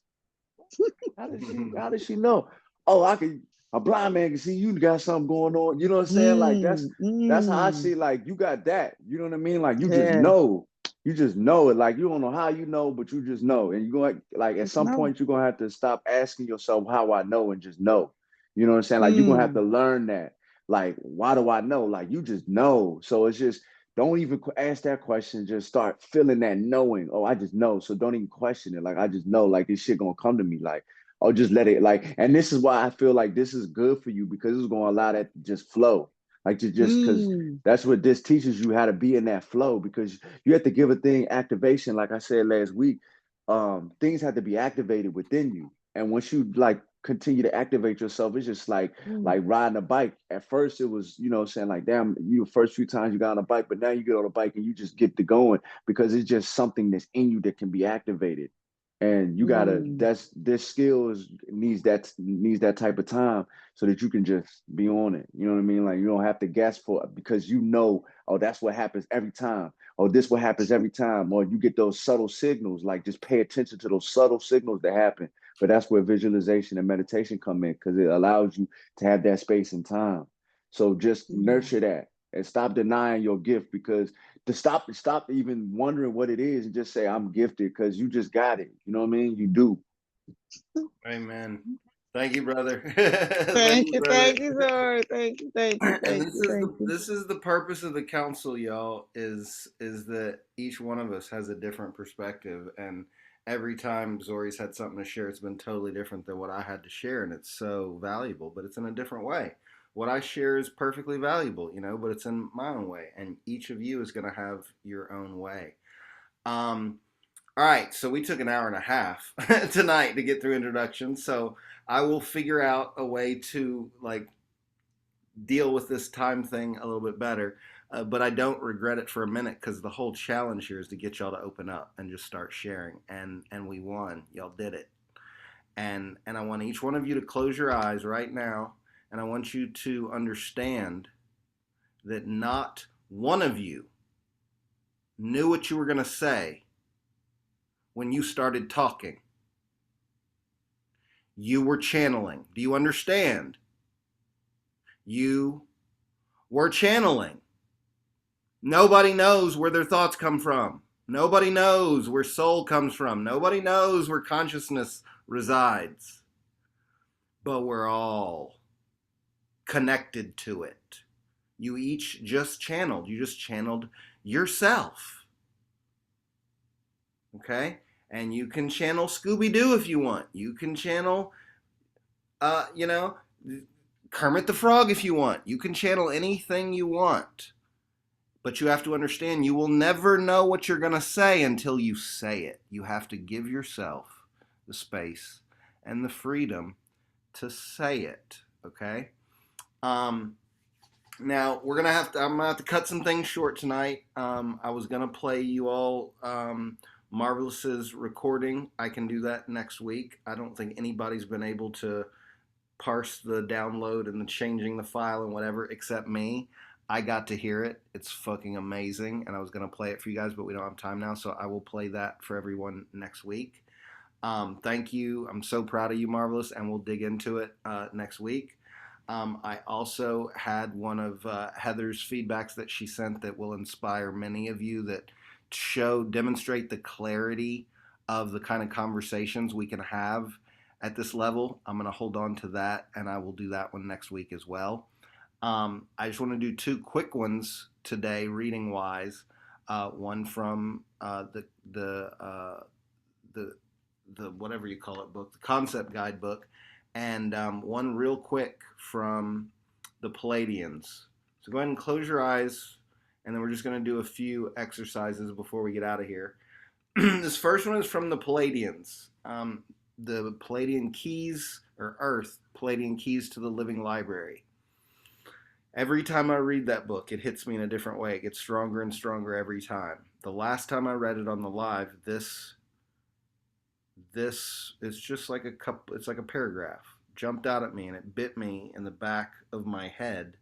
Speaker 7: How does she know? Oh, I can a blind man can see you got something going on. You know what I'm saying? Like
Speaker 2: Mm,
Speaker 7: that's how I
Speaker 2: mm.
Speaker 7: see like you got that. You know what I mean? Like you just
Speaker 2: Yeah.
Speaker 7: know. You just know it. Like you don't know how you know, but you just know. And you're going like at
Speaker 2: Just
Speaker 7: some
Speaker 2: know.
Speaker 7: point you're gonna have to stop asking yourself how I know and just know. You know what I'm saying? Like you're gonna have to
Speaker 2: Mm.
Speaker 7: learn that. Like, why do I know? Like you just know. So it's just don't even ask that question. Just start feeling that knowing. Oh, I just know. So don't even question it. Like I just know. Like this shit gonna come to me. Like or just let it like. And this is why I feel like this is good for you because it's gonna allow that to just flow. Like to just because
Speaker 2: Mm.
Speaker 7: that's what this teaches you how to be in that flow because you have to give a thing activation. Like I said last week, things have to be activated within you. And once you like continue to activate yourself, it's just
Speaker 2: Mm.
Speaker 7: like riding a bike. At first, it was saying like, damn, you first few times you got on a bike, but now you get on a bike and you just get to going because it's just something that's in you that can be activated. And you gotta
Speaker 2: Mm.
Speaker 7: that's this skills needs that type of time so that you can just be on it. You know what I mean? Like you don't have to guess for it because you know, oh, that's what happens every time. Oh, this what happens every time. Or you get those subtle signals, like just pay attention to those subtle signals that happen. But that's where visualization and meditation come in because it allows you to have that space and time. So just
Speaker 2: Mm.
Speaker 7: nurture that and stop denying your gift because to stop even wondering what it is and just say I'm gifted because you just got it. You know what I mean? You do.
Speaker 1: Amen. Thank you, brother. Thank
Speaker 2: Thank
Speaker 1: you,
Speaker 2: you,
Speaker 1: brother.
Speaker 2: thank you, Zori. Thank you, thank you,
Speaker 1: And
Speaker 2: thank you, thank you.
Speaker 1: this is the purpose of the council, y'all, is that each one of us has a different perspective, and every time Zori's had something to share, it's been totally different than what I had to share, and it's so valuable, but it's in a different way. What I share is perfectly valuable, but it's in my own way, and each of you is going to have your own way. Um, all right, so we took an hour and a half tonight to get through introductions, so I will figure out a way to like deal with this time thing a little bit better. But I don't regret it for a minute because the whole challenge here is to get y'all to open up and just start sharing. And we won. Y'all did it. And I want each one of you to close your eyes right now, and I want you to understand that not one of you knew what you were going to say when you started talking. You were channeling. Do you understand? You were channeling. Nobody knows where their thoughts come from. Nobody knows where soul comes from. Nobody knows where consciousness resides. But we're all connected to it. You each just channeled. You just channeled yourself. Okay? And you can channel Scooby Doo if you want. You can channel, uh, you know, Kermit the Frog if you want. You can channel anything you want. But you have to understand you will never know what you're going to say until you say it. You have to give yourself the space and the freedom to say it. Okay? Um, Now I'm gonna have to cut some things short tonight. I was gonna play you all Marvelous's recording. I can do that next week. I don't think anybody's been able to parse the download and the changing the file and whatever except me. I got to hear it. It's fucking amazing. And I was going to play it for you guys, but we don't have time now. So I will play that for everyone next week. Thank you. I'm so proud of you, Marvelous. And we'll dig into it next week. I also had one of Heather's feedbacks that she sent that will inspire many of you, that demonstrate the clarity of the kind of conversations we can have at this level. I'm going to hold on to that, and I will do that one next week as well. I just want to do two quick ones today, reading wise. One from the whatever you call it book, the concept guide book, and one real quick from the Palladians. So go ahead and close your eyes, and then we're just going to do a few exercises before we get out of here. This first one is from the Palladians. The Palladian Keys, or Earth, Palladian Keys to the Living Library. Every time I read that book, it hits me in a different way. It gets stronger and stronger every time. The last time I read it on the live, this is just like it's like a paragraph. Jumped out at me and it bit me in the back of my head,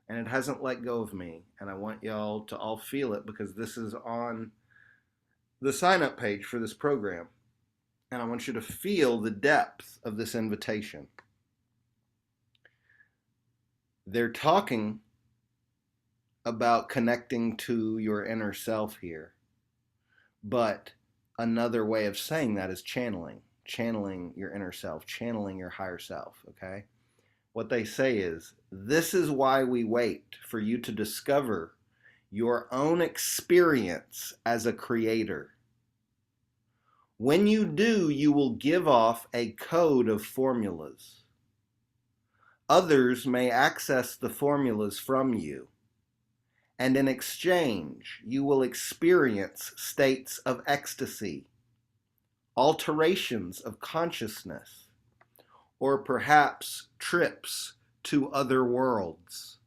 Speaker 1: and it hasn't let go of me. And I want y'all to all feel it, because this is on the sign-up page for this program. And I want you to feel the depth of this invitation. They're talking about connecting to your inner self here. But another way of saying that is channeling your inner self, channeling your higher self, okay? What they say is, this is why we wait for you to discover your own experience as a creator. When you do, you will give off a code of formulas. Others may access the formulas from you, and in exchange, you will experience states of ecstasy, alterations of consciousness, or perhaps trips to other worlds.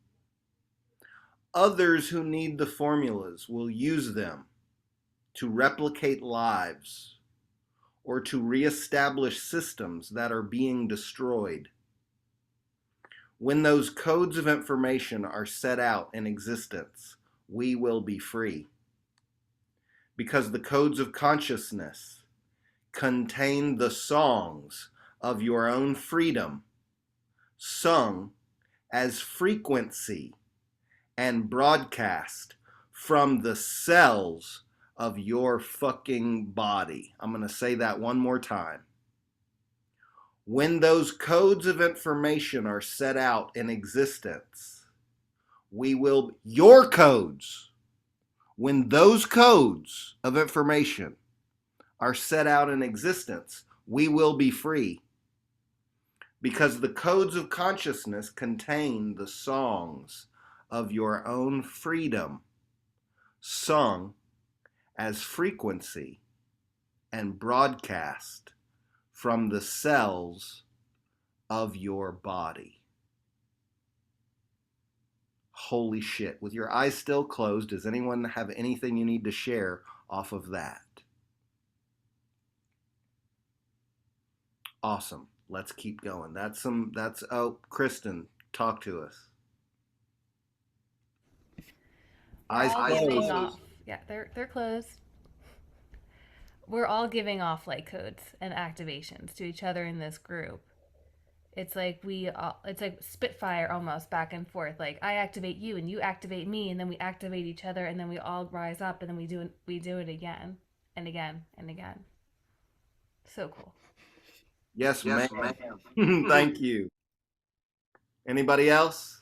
Speaker 1: Others who need the formulas will use them to replicate lives or to reestablish systems that are being destroyed. When those codes of information are set out in existence, we will be free. Because the codes of consciousness contain the songs of your own freedom, sung as frequency and broadcast from the cells of your fucking body. I'm going to say that one more time. When those codes of information are set out in existence, your codes, when those codes of information are set out in existence, we will be free. Because the codes of consciousness contain the songs of your own freedom, sung as frequency and broadcast from the cells of your body. Holy shit. With your eyes still closed, does anyone have anything you need to share off of that? Awesome. Let's keep going. Oh, Kristen, talk to us. Eyes closed.
Speaker 5: Yeah, they're closed. We're all giving off like codes and activations to each other in this group. It's like it's like Spitfire almost, back and forth. Like, I activate you and you activate me, and then we activate each other, and then we all rise up, and then we do it again and again and again. So cool.
Speaker 1: Yes, ma'am. Thank you. Anybody else?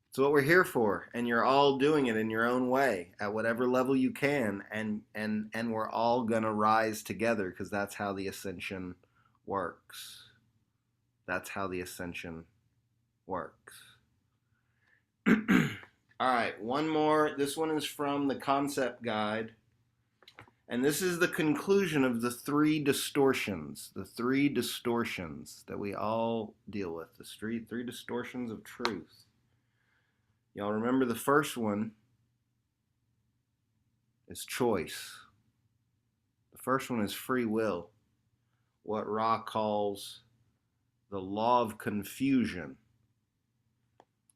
Speaker 1: It's what we're here for, and you're all doing it in your own way at whatever level you can, and we're all gonna rise together, because that's how the ascension works. That's how the ascension works. All right, one more. This one is from the concept guide, and this is the conclusion of the three distortions that we all deal with, the three distortions of truth. Y'all remember the first one is choice. The first one is free will, what Ra calls the law of confusion.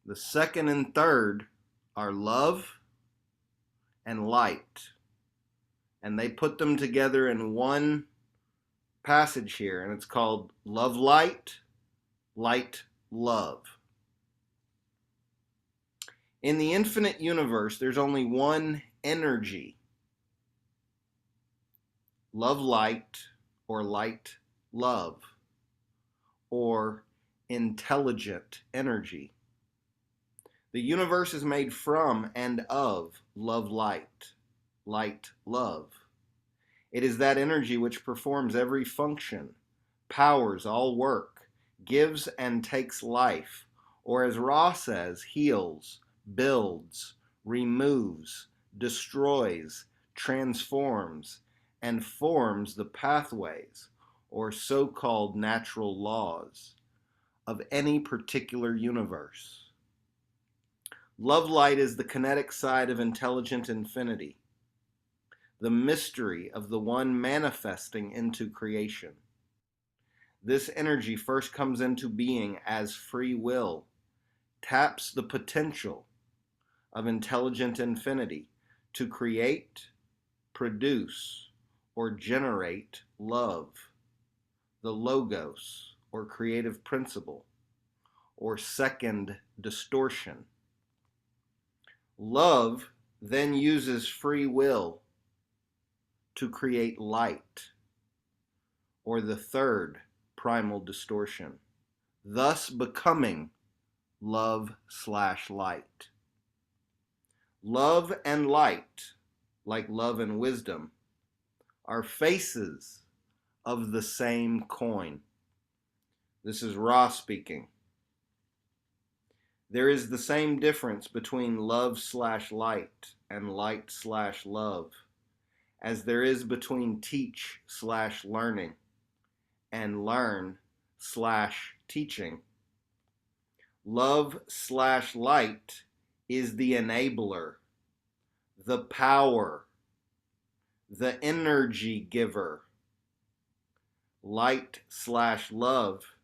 Speaker 1: The second and third are love and light. And they put them together in one passage here, and it's called love, light, light, love. In the infinite universe, there's only one energy. Love, light, or light, love, or intelligent energy. The universe is made from and of love, light, light, love. It is that energy which performs every function, powers all work, gives and takes life, or as Ra says, heals, builds, removes, destroys, transforms, and forms the pathways, or so-called natural laws, of any particular universe. Love light is the kinetic side of intelligent infinity, the mystery of the one manifesting into creation. This energy first comes into being as free will, taps the potential of intelligent infinity to create, produce, or generate love, the logos, or creative principle, or second distortion. Love then uses free will to create light, or the third primal distortion, thus becoming love/light. Love and light, like love and wisdom, are faces of the same coin. This is Ra speaking. There is the same difference between love/light and light/love as there is between teach/learning and learn/teaching. Love/light is the enabler, the power, the energy giver. Light/love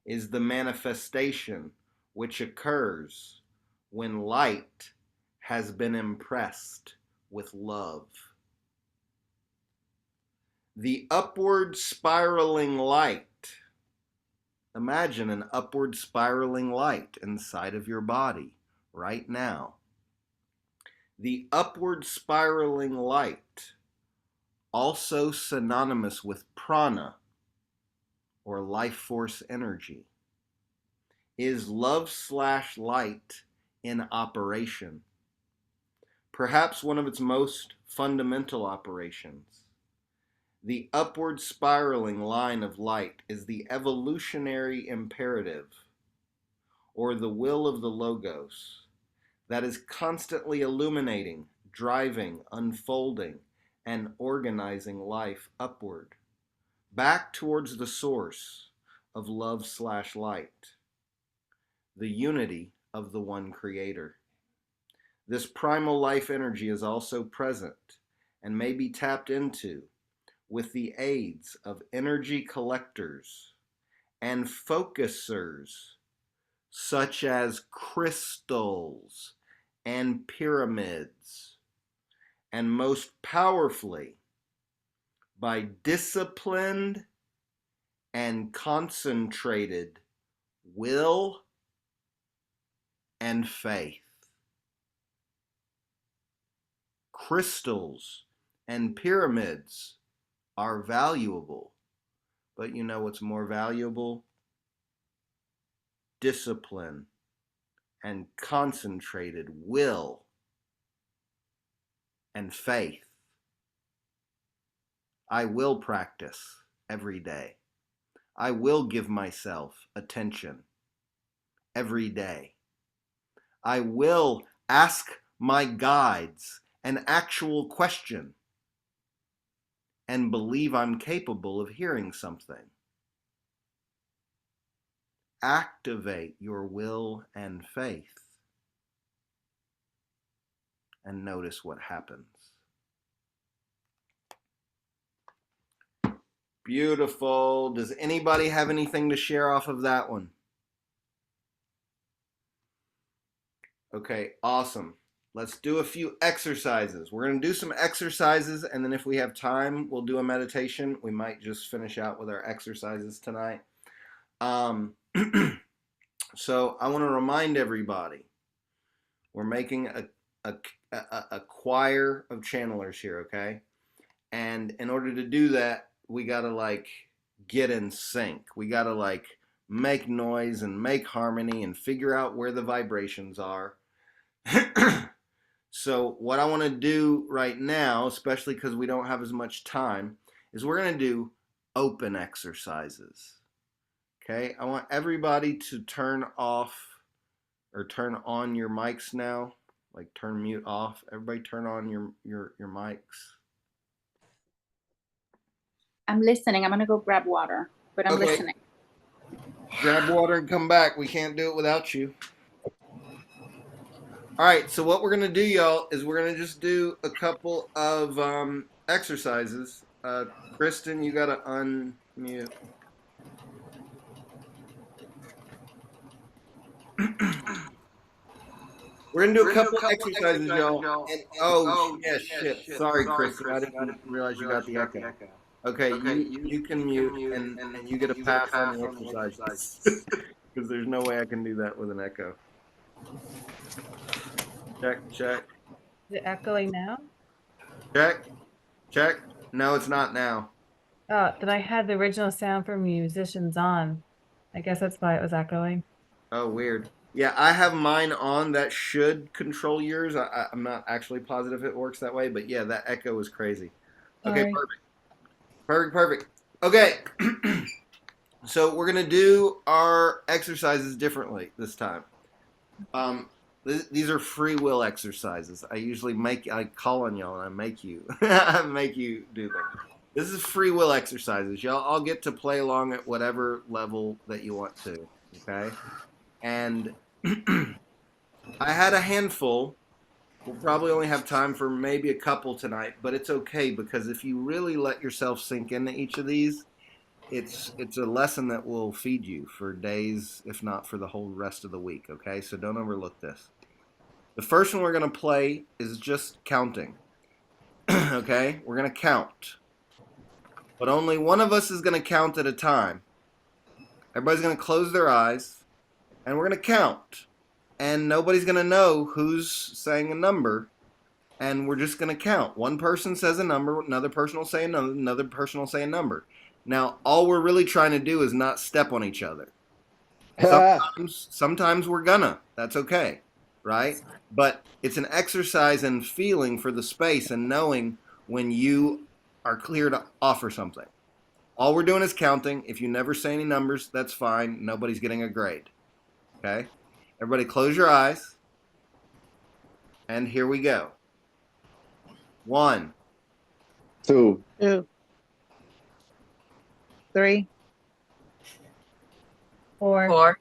Speaker 1: is the manifestation which occurs when light has been impressed with love. The upward spiraling light. Imagine an upward spiraling light inside of your body right now. The upward spiraling light, also synonymous with prana, or life force energy, is love/light in operation. Perhaps one of its most fundamental operations. The upward spiraling line of light is the evolutionary imperative, or the will of the logos, that is constantly illuminating, driving, unfolding, and organizing life upward, back towards the source of love/light, the unity of the one creator. This primal life energy is also present and may be tapped into with the aids of energy collectors and focusers such as crystals and pyramids, and most powerfully by disciplined and concentrated will and faith. Crystals and pyramids are valuable, but you know what's more valuable? Discipline and concentrated will and faith. I will practice every day. I will give myself attention every day. I will ask my guides an actual question and believe I'm capable of hearing something. Activate your will and faith and notice what happens. Beautiful. Does anybody have anything to share off of that one? Okay, awesome. Let's do a few exercises. We're going to do some exercises, and then if we have time, we'll do a meditation. We might just finish out with our exercises tonight. So I want to remind everybody, we're making a choir of channelers here, okay? And in order to do that, we got to like get in sync. We got to like make noise and make harmony and figure out where the vibrations are. So what I want to do right now, especially because we don't have as much time, is we're going to do open exercises. Okay, I want everybody to turn off or turn on your mics now. Like turn mute off. Everybody turn on your mics.
Speaker 6: I'm listening. I'm gonna go grab water, but I'm
Speaker 1: Okay.
Speaker 6: listening.
Speaker 1: Grab water and come back. We can't do it without you. All right, so what we're going to do, y'all, is we're going to just do a couple of exercises. Kristen, you got to unmute. We're going to do a couple exercises, y'all. And, oh, yeah, shit. Sorry, Kristen. I didn't realize you got the echo. Okay, you can mute, and you get a pass on the exercises. Because there's no way I can do that with an echo. Check.
Speaker 5: Is it echoing now?
Speaker 1: Check. No, it's not now.
Speaker 5: Oh, then I had the original sound for musicians on. I guess that's why it was echoing.
Speaker 1: Oh, weird. Yeah, I have mine on. That should control yours. I'm not actually positive it works that way, but yeah, that echo is crazy. Okay,
Speaker 5: Sorry.
Speaker 1: perfect. Okay, so we're going to do our exercises differently this time. These are free will exercises. I call on y'all and I make you do them. This is free will exercises. Y'all all get to play along at whatever level that you want to, okay? And I had a handful. We'll probably only have time for maybe a couple tonight, but it's okay because if you really let yourself sink into each of these, it's a lesson that will feed you for days, if not for the whole rest of the week, okay? So don't overlook this. The first one we're going to play is just counting, okay? We're going to count, but only one of us is going to count at a time. Everybody's going to close their eyes, and we're going to count, and nobody's going to know who's saying a number, and we're just going to count. One person says a number, another person will say another person will say a number. Now, all we're really trying to do is not step on each other. Sometimes we're gonna. That's okay, right? But it's an exercise in feeling for the space and knowing when you are clear to offer something. All we're doing is counting. If you never say any numbers, that's fine. Nobody's getting a grade. Okay? Everybody close your eyes. And here we go. 1,
Speaker 7: 2,
Speaker 2: 2, 3,
Speaker 5: 4,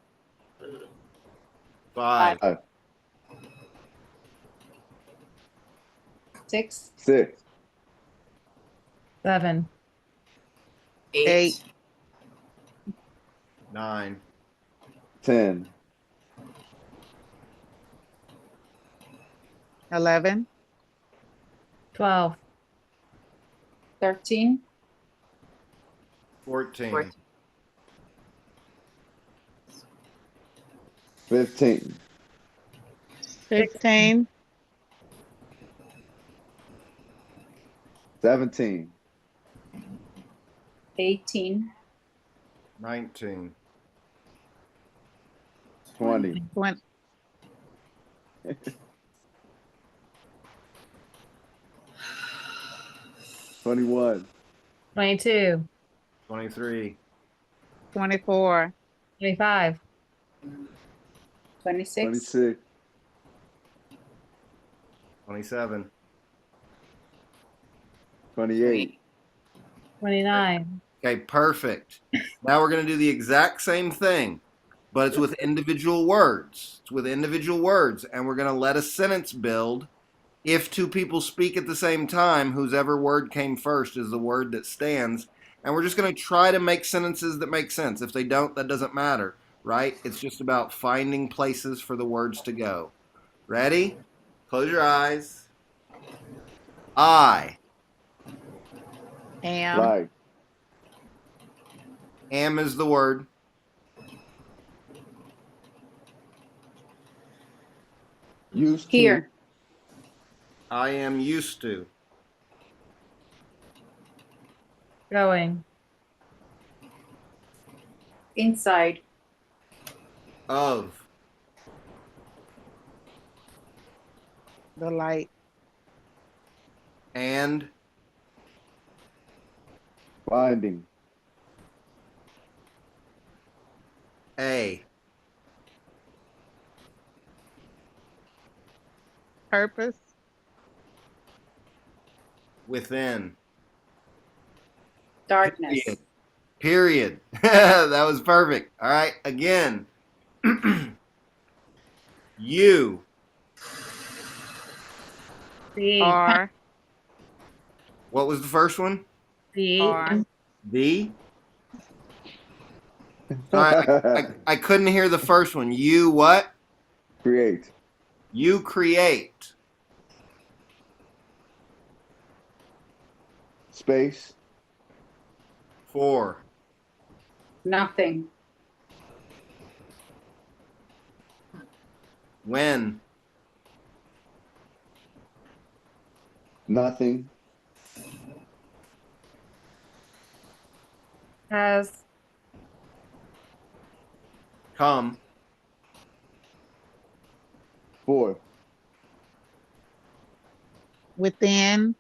Speaker 1: 5,
Speaker 6: 6,
Speaker 7: 6,
Speaker 5: 7,
Speaker 3: 8,
Speaker 1: 9,
Speaker 7: 10,
Speaker 2: 11,
Speaker 5: 12,
Speaker 6: 13,
Speaker 1: 14,
Speaker 7: 15,
Speaker 2: 16,
Speaker 7: 17,
Speaker 6: 18,
Speaker 1: 19,
Speaker 7: 20,
Speaker 2: 20,
Speaker 7: 21,
Speaker 5: 22,
Speaker 1: 23,
Speaker 2: 24,
Speaker 5: 25,
Speaker 6: 26,
Speaker 7: 26,
Speaker 1: 27,
Speaker 7: 28,
Speaker 5: 29.
Speaker 1: Okay, perfect. Now we're going to do the exact same thing, but it's with individual words. It's with individual words, and we're going to let a sentence build. If two people speak at the same time, whosever word came first is the word that stands. And we're just going to try to make sentences that make sense. If they don't, that doesn't matter, right? It's just about finding places for the words to go. Ready? Close your eyes. I
Speaker 2: Am.
Speaker 7: Like.
Speaker 1: am is the word.
Speaker 7: Used to.
Speaker 6: Here.
Speaker 1: I am used to.
Speaker 9: Going.
Speaker 6: Inside.
Speaker 1: Of.
Speaker 2: The light.
Speaker 1: And.
Speaker 7: Finding.
Speaker 1: A.
Speaker 2: Purpose.
Speaker 1: Within.
Speaker 6: Darkness.
Speaker 1: Period. That was perfect. All right. Again. You.
Speaker 9: The.
Speaker 2: Are.
Speaker 1: What was the first one?
Speaker 9: The.
Speaker 2: Are.
Speaker 1: The. Sorry, I couldn't hear the first one. You what?
Speaker 7: Create.
Speaker 1: You create.
Speaker 7: Space.
Speaker 1: For.
Speaker 6: Nothing.
Speaker 1: When.
Speaker 7: Nothing.
Speaker 9: Has.
Speaker 1: Come.
Speaker 7: For.
Speaker 2: Within.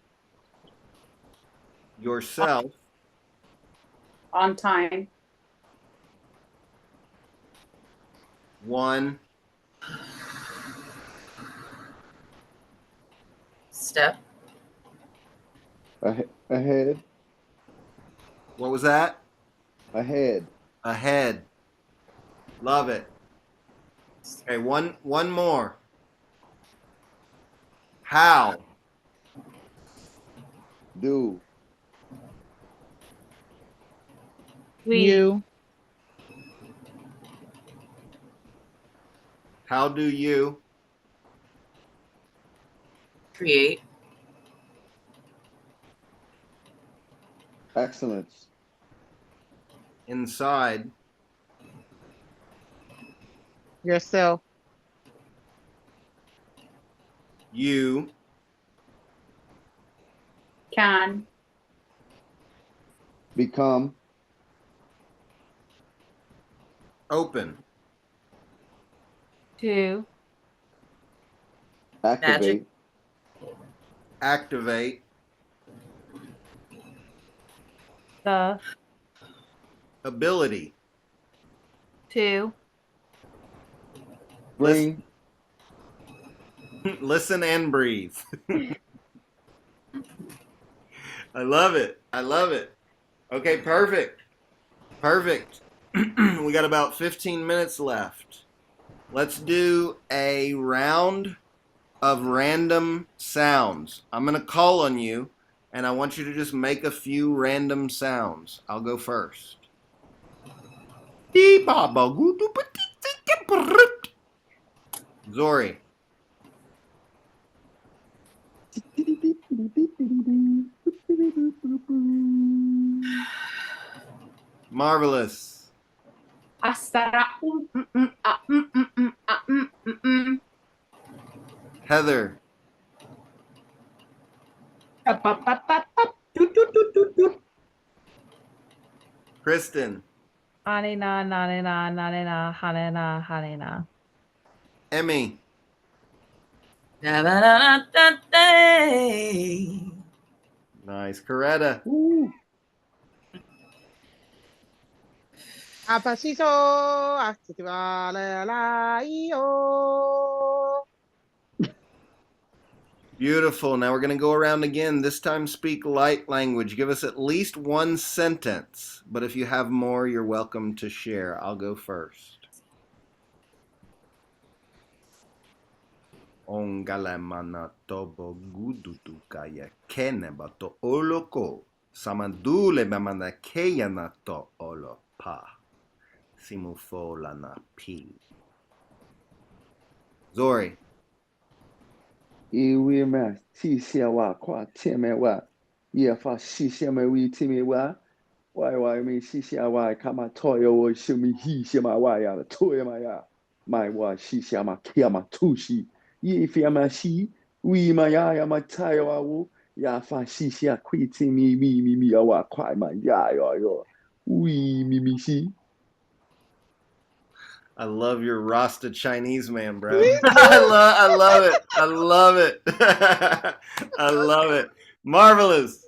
Speaker 1: Yourself.
Speaker 6: On time.
Speaker 1: One.
Speaker 3: Step.
Speaker 7: Ahead.
Speaker 1: What was that?
Speaker 7: Ahead.
Speaker 1: Ahead. Love it. Okay, one more. How.
Speaker 7: Do.
Speaker 9: We.
Speaker 2: You.
Speaker 1: How do you?
Speaker 3: Create.
Speaker 7: Excellence.
Speaker 1: Inside.
Speaker 2: Yourself.
Speaker 1: You.
Speaker 6: Can.
Speaker 7: Become.
Speaker 1: Open.
Speaker 9: To.
Speaker 7: Activate.
Speaker 1: Activate.
Speaker 9: The.
Speaker 1: Ability.
Speaker 9: To.
Speaker 7: Bring.
Speaker 1: Listen and breathe. I love it. I love it. Okay, perfect. Perfect. We got about 15 minutes left. Let's do a round of random sounds. I'm going to call on you, and I want you to just make a few random sounds. I'll go first. Zori. Marvelous.
Speaker 6: Astara.
Speaker 1: Heather.
Speaker 8: Up, up, up, up, up. Doot, doot, doot, doot, doot.
Speaker 1: Kristen.
Speaker 9: Anina, nanina, nanina, hanina, hanina.
Speaker 1: Emmy.
Speaker 3: Da-ba-da-da-da-day.
Speaker 1: Nice. Coretta.
Speaker 2: Apasito. Activalalaio.
Speaker 1: Beautiful. Now we're going to go around again. This time speak light language. Give us at least one sentence. But if you have more, you're welcome to share. I'll go first. Ongalamana tobo gudutu kaya kenebato oloko. Samandule bamana keyana to olopa. Simufola na pi. Zori.
Speaker 7: Iwi ma ti sia wa kwa teme wa. Ia fa si sia me wi timi wa. Why me si sia wa kama toyo wo shumi hi sia ma wa ya toyo ma ya. Mai wa si sia ma kia ma tushi. Ye fi ma si. Wi ma ya ma tayo wa wo. Ya fa si sia kwi timi mi ya wa kwa ma ya yo. Wi mi si.
Speaker 1: I love your Rasta Chinese man, bro.
Speaker 2: Me
Speaker 1: I love it. I love it. I love it. Marvelous.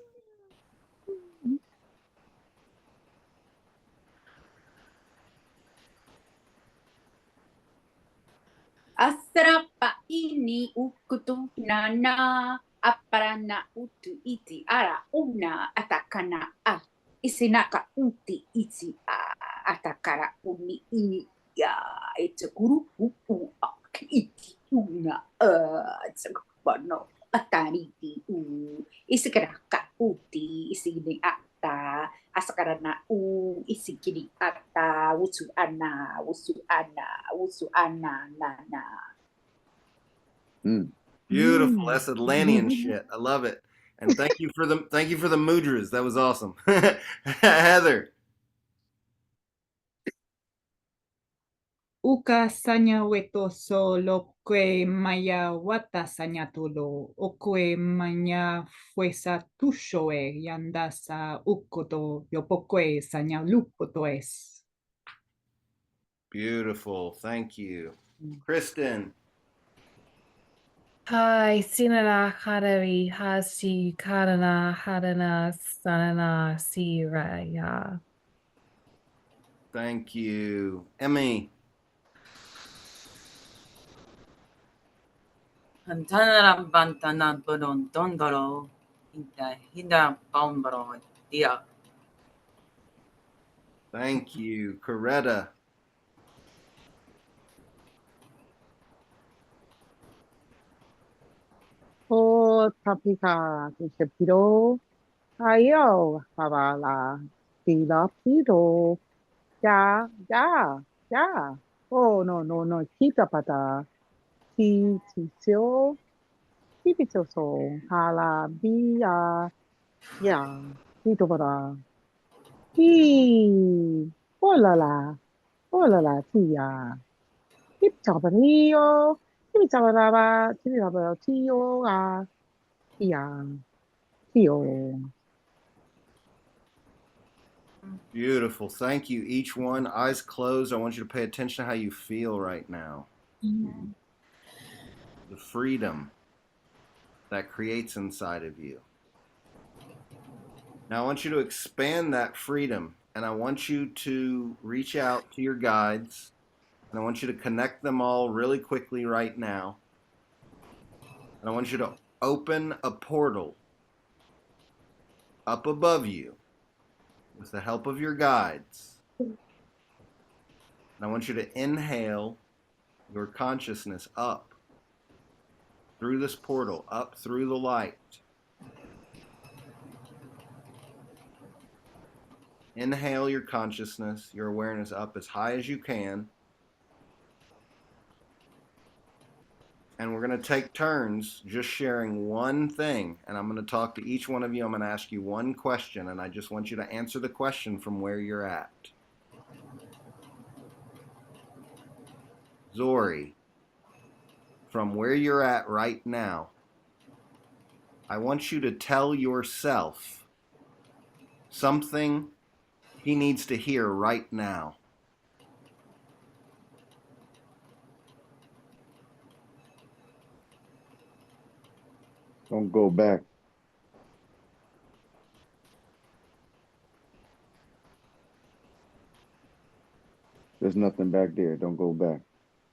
Speaker 6: Asrapa ini ukutu nana aparana utu iti ara una atakana a isinaka uti iti a atakara uni ini ya itakuru upu iti una itakubano atariti u isikaraka uti isigini ata asakarana u isikiri ata wusu ana nana.
Speaker 1: Beautiful. That's Atlantean shit. I love it. And thank you for the mudras. That was awesome. Heather.
Speaker 8: Uka sanya weto so lo que maya wata sanya tolo o que maya fuesa tushoe yandasa ukoto yopoque sanya lupoto es.
Speaker 1: Beautiful. Thank you. Kristen.
Speaker 9: Hi, sinana haravi hasi karana harana sanana siraya.
Speaker 1: Thank you. Emmy.
Speaker 3: Antanaram bantana bodon dongaro. Hinda bombaro. Dia.
Speaker 1: Thank you. Coretta.
Speaker 2: O tapika kishapiro. Ayo, havala. Tila piro. Ya, ya, ya. Oh, no. Kita pata. Ti, sio. Tipisoso. Hala, bia. Ya. Tito para. Ti. Oh la la, tia. Tipchapario. Tipchapara. Tipchapara. Tio. Tia. Tio.
Speaker 1: Beautiful. Thank you, each one. Eyes closed. I want you to pay attention to how you feel right now. The freedom that creates inside of you. Now, I want you to expand that freedom, and I want you to reach out to your guides, and I want you to connect them all really quickly right now. And I want you to open a portal up above you with the help of your guides. And I want you to inhale your consciousness up through this portal, up through the light. Inhale your consciousness, your awareness up as high as you can. And we're going to take turns just sharing one thing. And I'm going to talk to each one of you. I'm going to ask you one question, and I just want you to answer the question from where you're at. Zori, from where you're at right now, I want you to tell yourself something he needs to hear right now.
Speaker 7: Don't go back. There's nothing back there. Don't go back.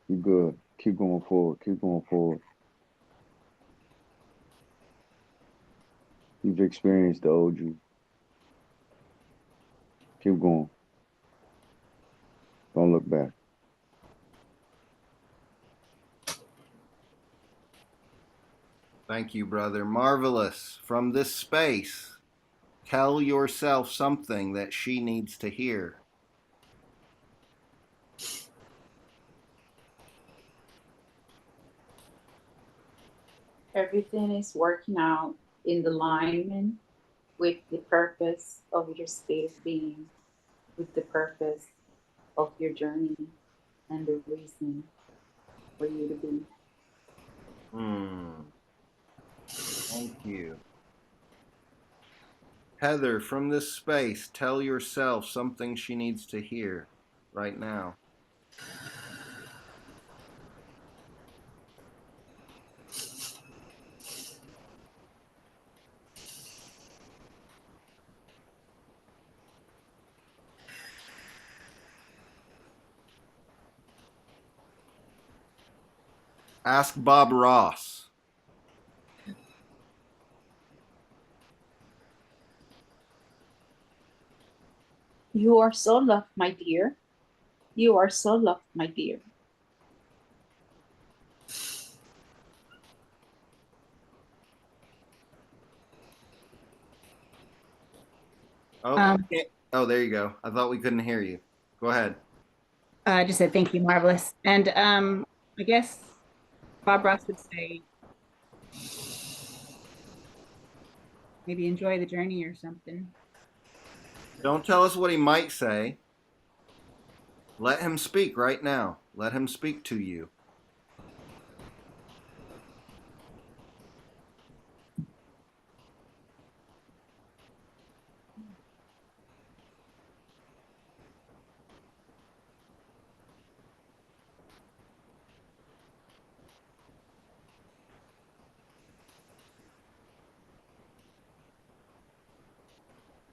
Speaker 7: You good. Keep going forward. Keep going forward. You've experienced the old you. Keep going. Don't look back.
Speaker 1: Thank you, brother. Marvelous. From this space, tell yourself something that she needs to hear.
Speaker 6: everything is working out in alignment with the purpose of your state of being, with the purpose of your journey and the reason for you to be.
Speaker 1: Thank you. Heather, from this space, tell yourself something she needs to hear right now. Ask Bob Ross.
Speaker 6: You are so loved, my dear. You are so loved, my dear.
Speaker 1: Oh, oh, there you go. I thought we couldn't hear you. Go ahead.
Speaker 8: I just said thank you, Marvelous. And I guess Bob Ross would say maybe enjoy the journey or something.
Speaker 1: Don't tell us what he might say. Let him speak right now. Let him speak to you.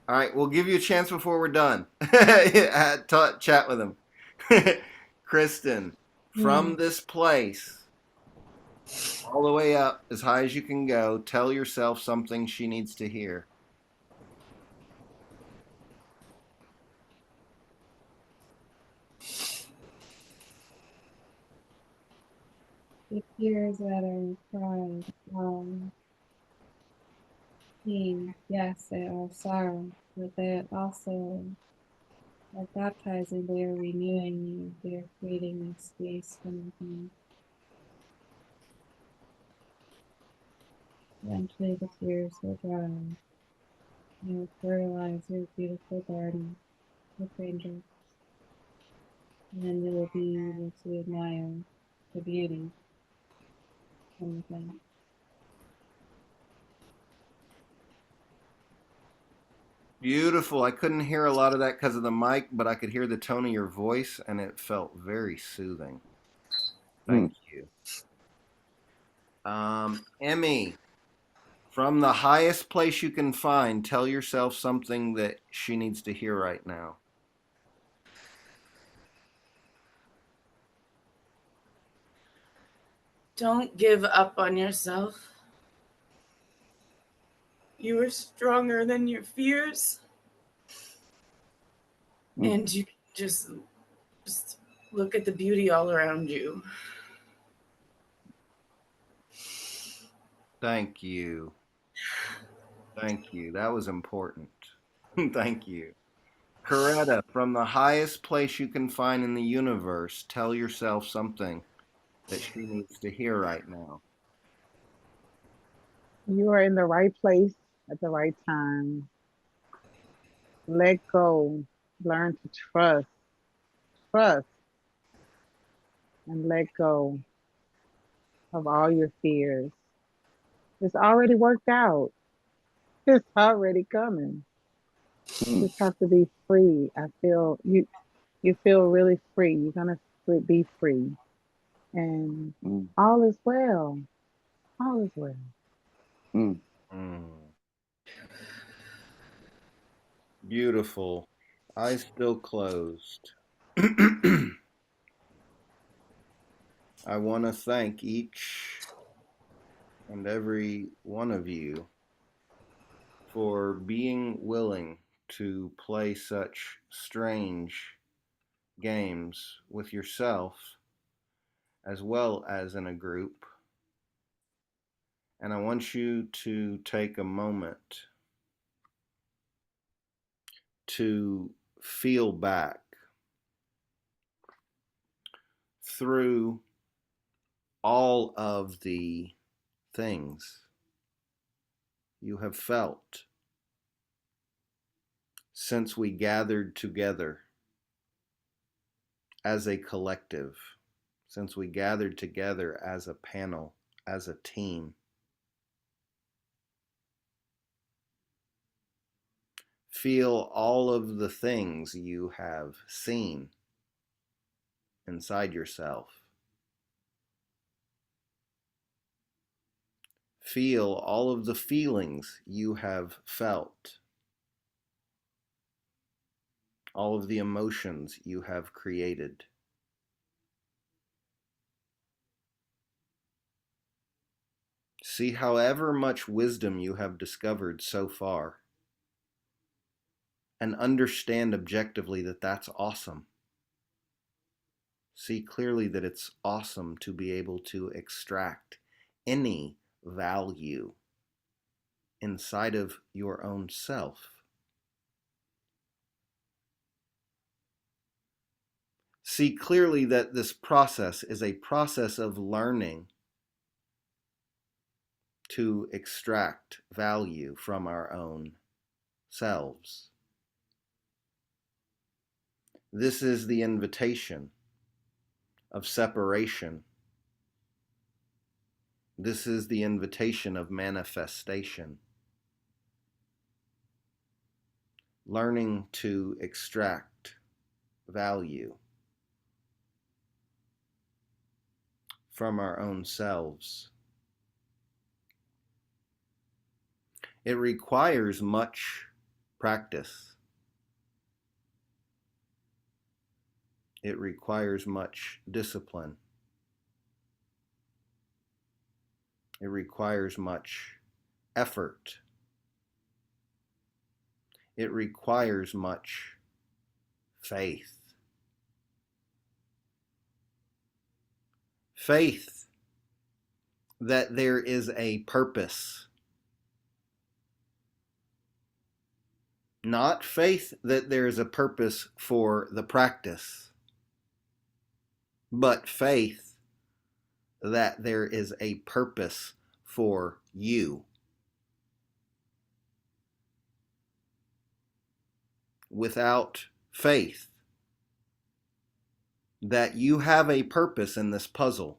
Speaker 1: All right, we'll give you a chance before we're done. Chat with him. Kristen, from this place, all the way up, as high as you can go, tell yourself something she needs to hear.
Speaker 9: The tears that are cried, yes, they are sorrow, but they also are baptizing, they are renewing you, they are creating a space from within. Eventually the tears will dry. You will fertilize your beautiful garden with raindrops. And then you will be able to admire the beauty from within.
Speaker 1: Beautiful. I couldn't hear a lot of that because of the mic, but I could hear the tone of your voice, and it felt very soothing. Thank you. Emmy, from the highest place you can find, tell yourself something that she needs to hear right now.
Speaker 3: Don't give up on yourself. You are stronger than your fears. And you just look at the beauty all around you.
Speaker 1: Thank you. Thank you. That was important. Thank you. Coretta, from the highest place you can find in the universe, tell yourself something that she needs to hear right now.
Speaker 2: You are in the right place at the right time. Let go. Learn to trust. Trust. And let go of all your fears. It's already worked out. It's already coming. You just have to be free. I feel you feel really free. You're gonna be free. And all is well. All is well.
Speaker 1: Beautiful. Eyes still closed. I want to thank each and every one of you for being willing to play such strange games with yourself as well as in a group. And I want you to take a moment to feel back through all of the things you have felt since we gathered together as a collective, since we gathered together as a panel, as a team. Feel all of the things you have seen inside yourself. Feel all of the feelings you have felt, all of the emotions you have created. See however much wisdom you have discovered so far, and understand objectively that that's awesome. See clearly that it's awesome to be able to extract any value inside of your own self. See clearly that this process is a process of learning to extract value from our own selves. This is the invitation of separation. This is the invitation of manifestation. Learning to extract value from our own selves. It requires much practice. It requires much discipline. It requires much effort. It requires much faith. Faith that there is a purpose. Not faith that there is a purpose for the practice, but faith that there is a purpose for you. Without faith that you have a purpose in this puzzle,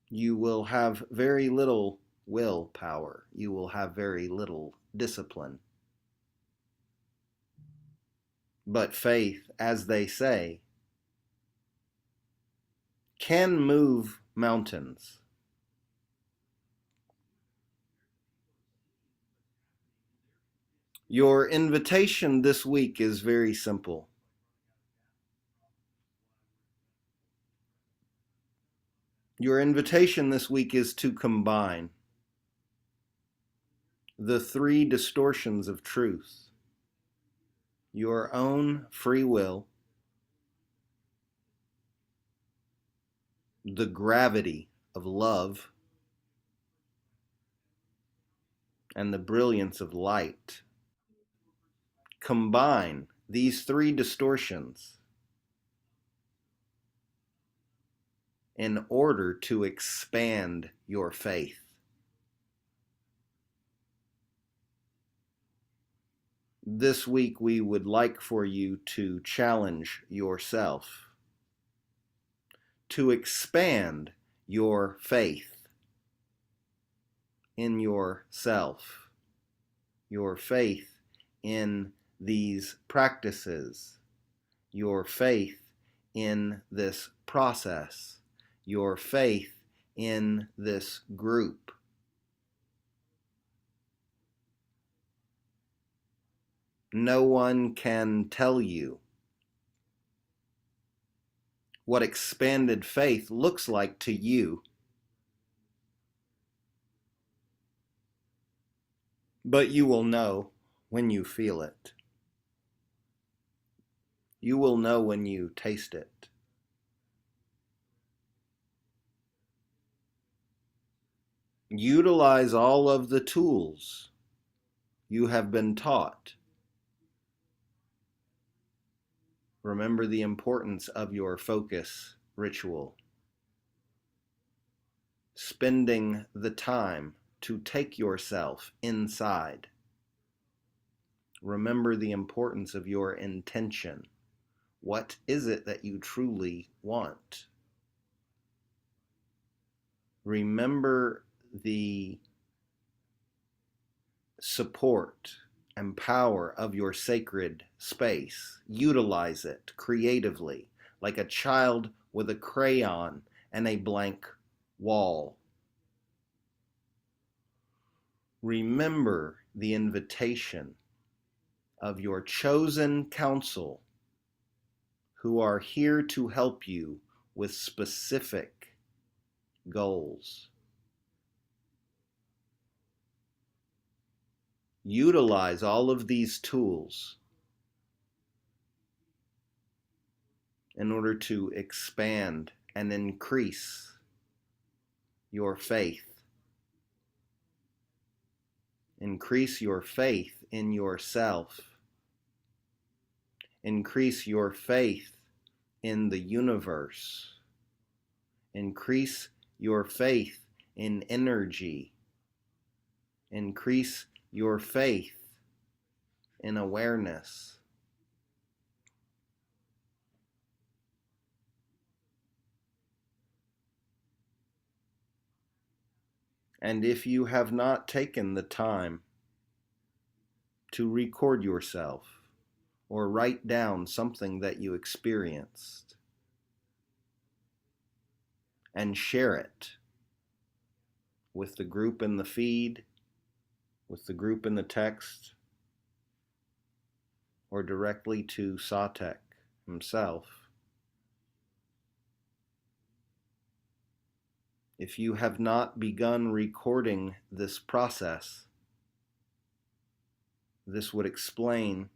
Speaker 1: you will have very little willpower. You will have very little discipline. But faith, as they say, can move mountains. Your invitation this week is very simple. Your invitation this week is to combine the three distortions of truth: your own free will, the gravity of love, and the brilliance of light. Combine these three distortions in order to expand your faith. This week we would like for you to challenge yourself to expand your faith in yourself, your faith in these practices, your faith in this process, your faith in this group. No one can tell you what expanded faith looks like to you, but you will know when you feel it. You will know when you taste it. Utilize all of the tools you have been taught. Remember the importance of your focus ritual. spending the time to take yourself inside. Remember the importance of your intention. What is it that you truly want? Remember the support and power of your sacred space. Utilize it creatively, like a child with a crayon and a blank wall. Remember the invitation of your chosen counsel who are here to help you with specific goals. Utilize all of these tools in order to expand and increase your faith. Increase your faith in yourself. Increase your faith in the universe. Increase your faith in energy. Increase your faith in awareness. And if you have not taken the time to record yourself or write down something that you experienced and share it with the group in the feed, with the group in the text, or directly to Satek himself, if you have not begun recording this process, this would explain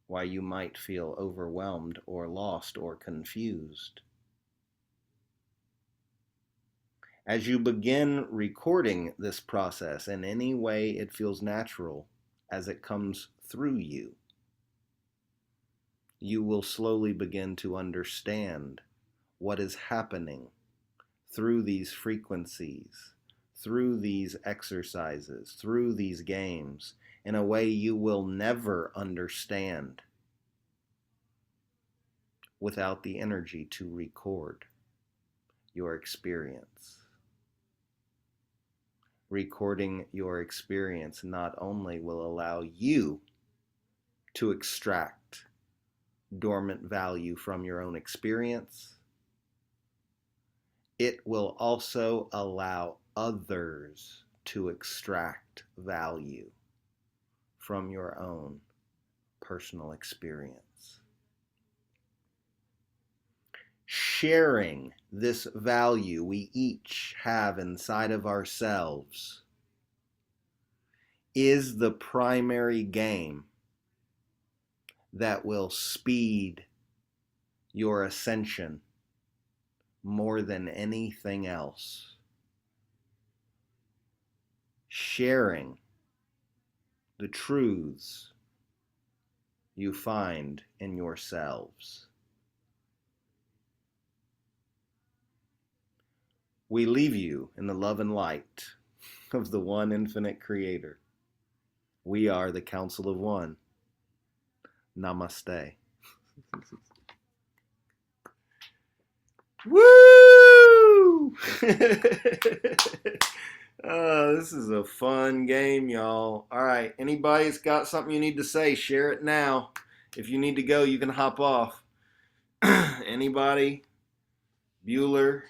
Speaker 1: why you might feel overwhelmed or lost or confused. As you begin recording this process in any way it feels natural as it comes through you, you will slowly begin to understand what is happening through these frequencies, through these exercises, through these games, in a way you will never understand without the energy to record your experience. Recording your experience not only will allow you to extract dormant value from your own experience, it will also allow others to extract value from your own personal experience. Sharing this value we each have inside of ourselves is the primary game that will speed your ascension more than anything else. Sharing the truths you find in yourselves. We leave you in the love and light of the one infinite creator. We are the Council of One. Namaste. Woo! This is a fun game, y'all. All right, anybody's got something you need to say, share it now. If you need to go, you can hop off. Anybody? Bueller?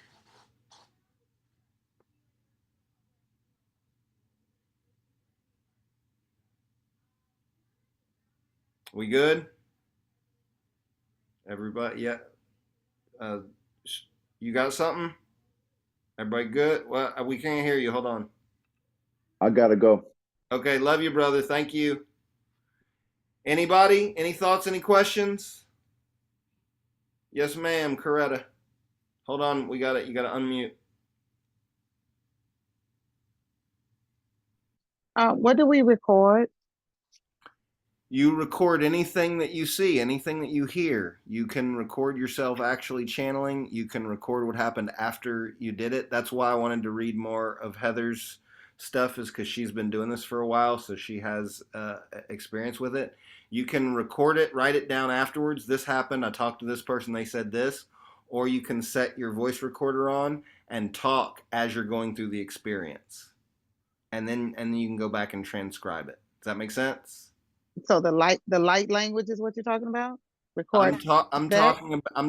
Speaker 1: We good? Everybody, yeah. You got something? Everybody good? Well, we can't hear you. Hold on.
Speaker 7: I gotta go.
Speaker 1: Okay, love you, brother. Thank you. Anybody? Any thoughts? Any questions? Yes, ma'am, Coretta. Hold on, you gotta unmute.
Speaker 2: What do we record?
Speaker 1: You record anything that you see, anything that you hear. You can record yourself actually channeling. You can record what happened after you did it. That's why I wanted to read more of Heather's stuff, is because she's been doing this for a while, so she has experience with it. You can record it, write it down afterwards. This happened. I talked to this person. They said this. Or you can set your voice recorder on and talk as you're going through the experience, and then you can go back and transcribe it. Does that make sense?
Speaker 2: So the light language is what you're talking about? Record
Speaker 1: I'm
Speaker 2: that?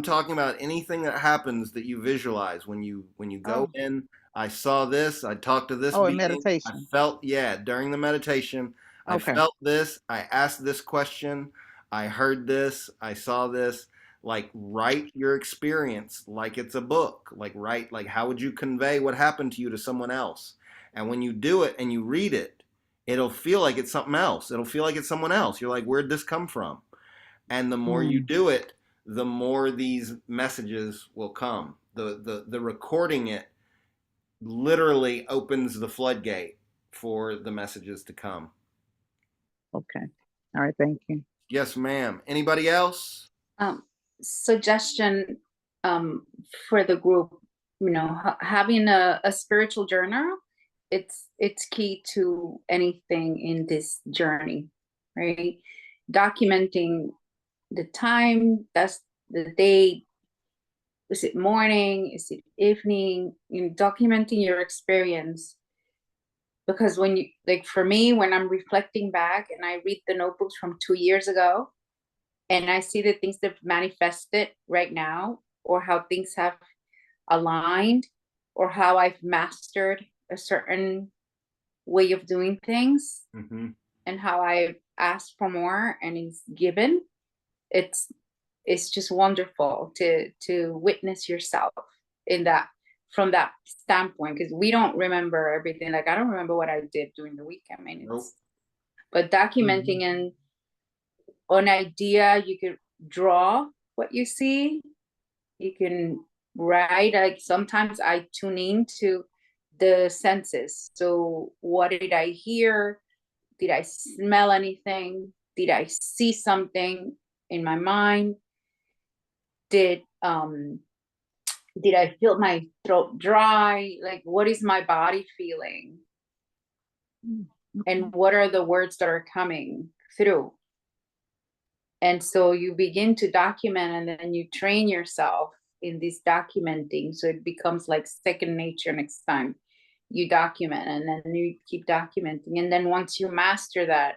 Speaker 1: talking about anything that happens that you visualize when you go in. I saw this. I talked to this
Speaker 2: Oh, in
Speaker 1: being. I
Speaker 2: meditation.
Speaker 1: felt, yeah, during the meditation. I
Speaker 2: Okay.
Speaker 1: felt this. I asked this question. I heard this. I saw this. Like, write your experience like it's a book. Like, write, like, how would you convey what happened to you to someone else? And when you do it and you read it, it'll feel like it's something else. It'll feel like it's someone else. You're like, where'd this come from? And the more you do it, the more these messages will come. The recording it literally opens the floodgate for the messages to come.
Speaker 2: Okay. All right. Thank you.
Speaker 1: Yes, ma'am. Anybody else?
Speaker 6: Suggestion for the group, having a spiritual journal, it's key to anything in this journey, right? Documenting the time, that's the day, is it morning, is it evening, documenting your experience. Because when you, like for me, when I'm reflecting back and I read the notebooks from 2 years ago, and I see the things that manifested right now, or how things have aligned, or how I've mastered a certain way of doing things, and how I asked for more and it's given. It's just wonderful to witness yourself in that, from that standpoint, because we don't remember everything. Like I don't remember what I did during the week. I mean, but documenting and an idea, you could draw what you see, you can write. Like sometimes I tune into the senses. So what did I hear? Did I smell anything? Did I see something in my mind? Did I feel my throat dry? Like what is my body feeling? And what are the words that are coming through? And so you begin to document, and then you train yourself in this documenting. So it becomes like second nature. Next time you document, and then you keep documenting. And then once you master that,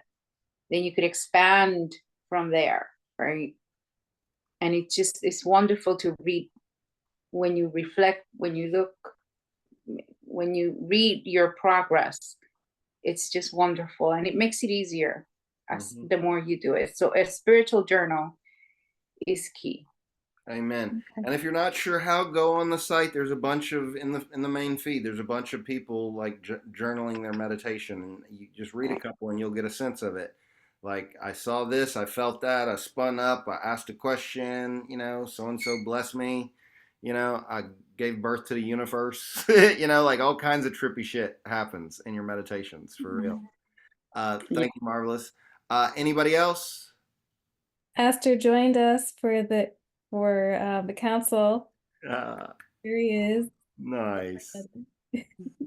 Speaker 6: then you could expand from there, right? And it's wonderful to read when you reflect, when you look, when you read your progress. It's just wonderful, and it makes it easier as the more you do it. So a spiritual journal is key.
Speaker 1: Amen. And if you're not sure how, go on the site. There's a bunch of in the main feed. There's a bunch of people like journaling their meditation, and you just read a couple and you'll get a sense of it. Like, I saw this, I felt that, I spun up, I asked a question, so and so blessed me, I gave birth to the universe, like all kinds of trippy shit happens in your meditations, for real. Thank you, Marvelous. Anybody else?
Speaker 5: Aster joined us for the council.
Speaker 1: Here
Speaker 5: he is.
Speaker 1: Nice.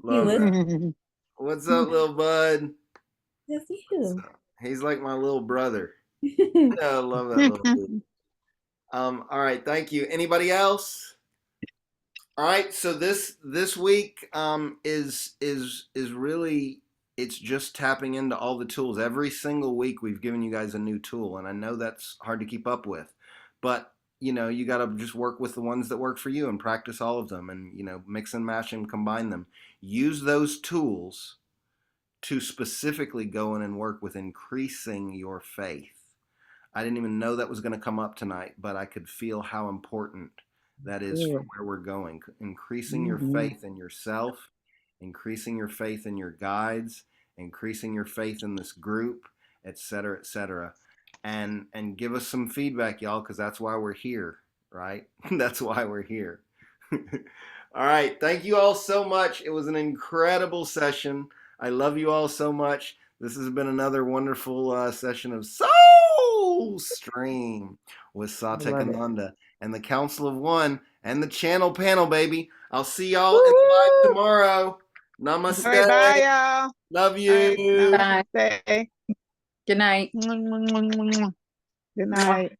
Speaker 5: Love
Speaker 2: it.
Speaker 1: What's up, little bud?
Speaker 5: Yes, you.
Speaker 1: He's like my little brother. I love that little dude. All right, thank you. Anybody else? All right, so this week is really, it's just tapping into all the tools. Every single week we've given you guys a new tool, and I know that's hard to keep up with, but you got to just work with the ones that work for you and practice all of them, and mix and match and combine them. Use those tools to specifically go in and work with increasing your faith. I didn't even know that was going to come up tonight, but I could feel how important that is for where we're going. Increasing your faith in yourself, increasing your faith in your guides, increasing your faith in this group, etc., etc. And give us some feedback, y'all, because that's why we're here, right? That's why we're here. All right. Thank you all so much. It was an incredible session. I love you all so much. This has been another wonderful session of Soul Soul Stream with Satek
Speaker 2: love it.
Speaker 1: Ananda and the Council of One and the channel panel, baby. I'll see y'all in live
Speaker 2: Woo!
Speaker 1: tomorrow. Namaste.
Speaker 2: All right, bye, y'all.
Speaker 1: Love
Speaker 2: All
Speaker 1: you.
Speaker 2: right,
Speaker 6: Bye.
Speaker 2: namaste.
Speaker 6: Good night.
Speaker 2: Good night.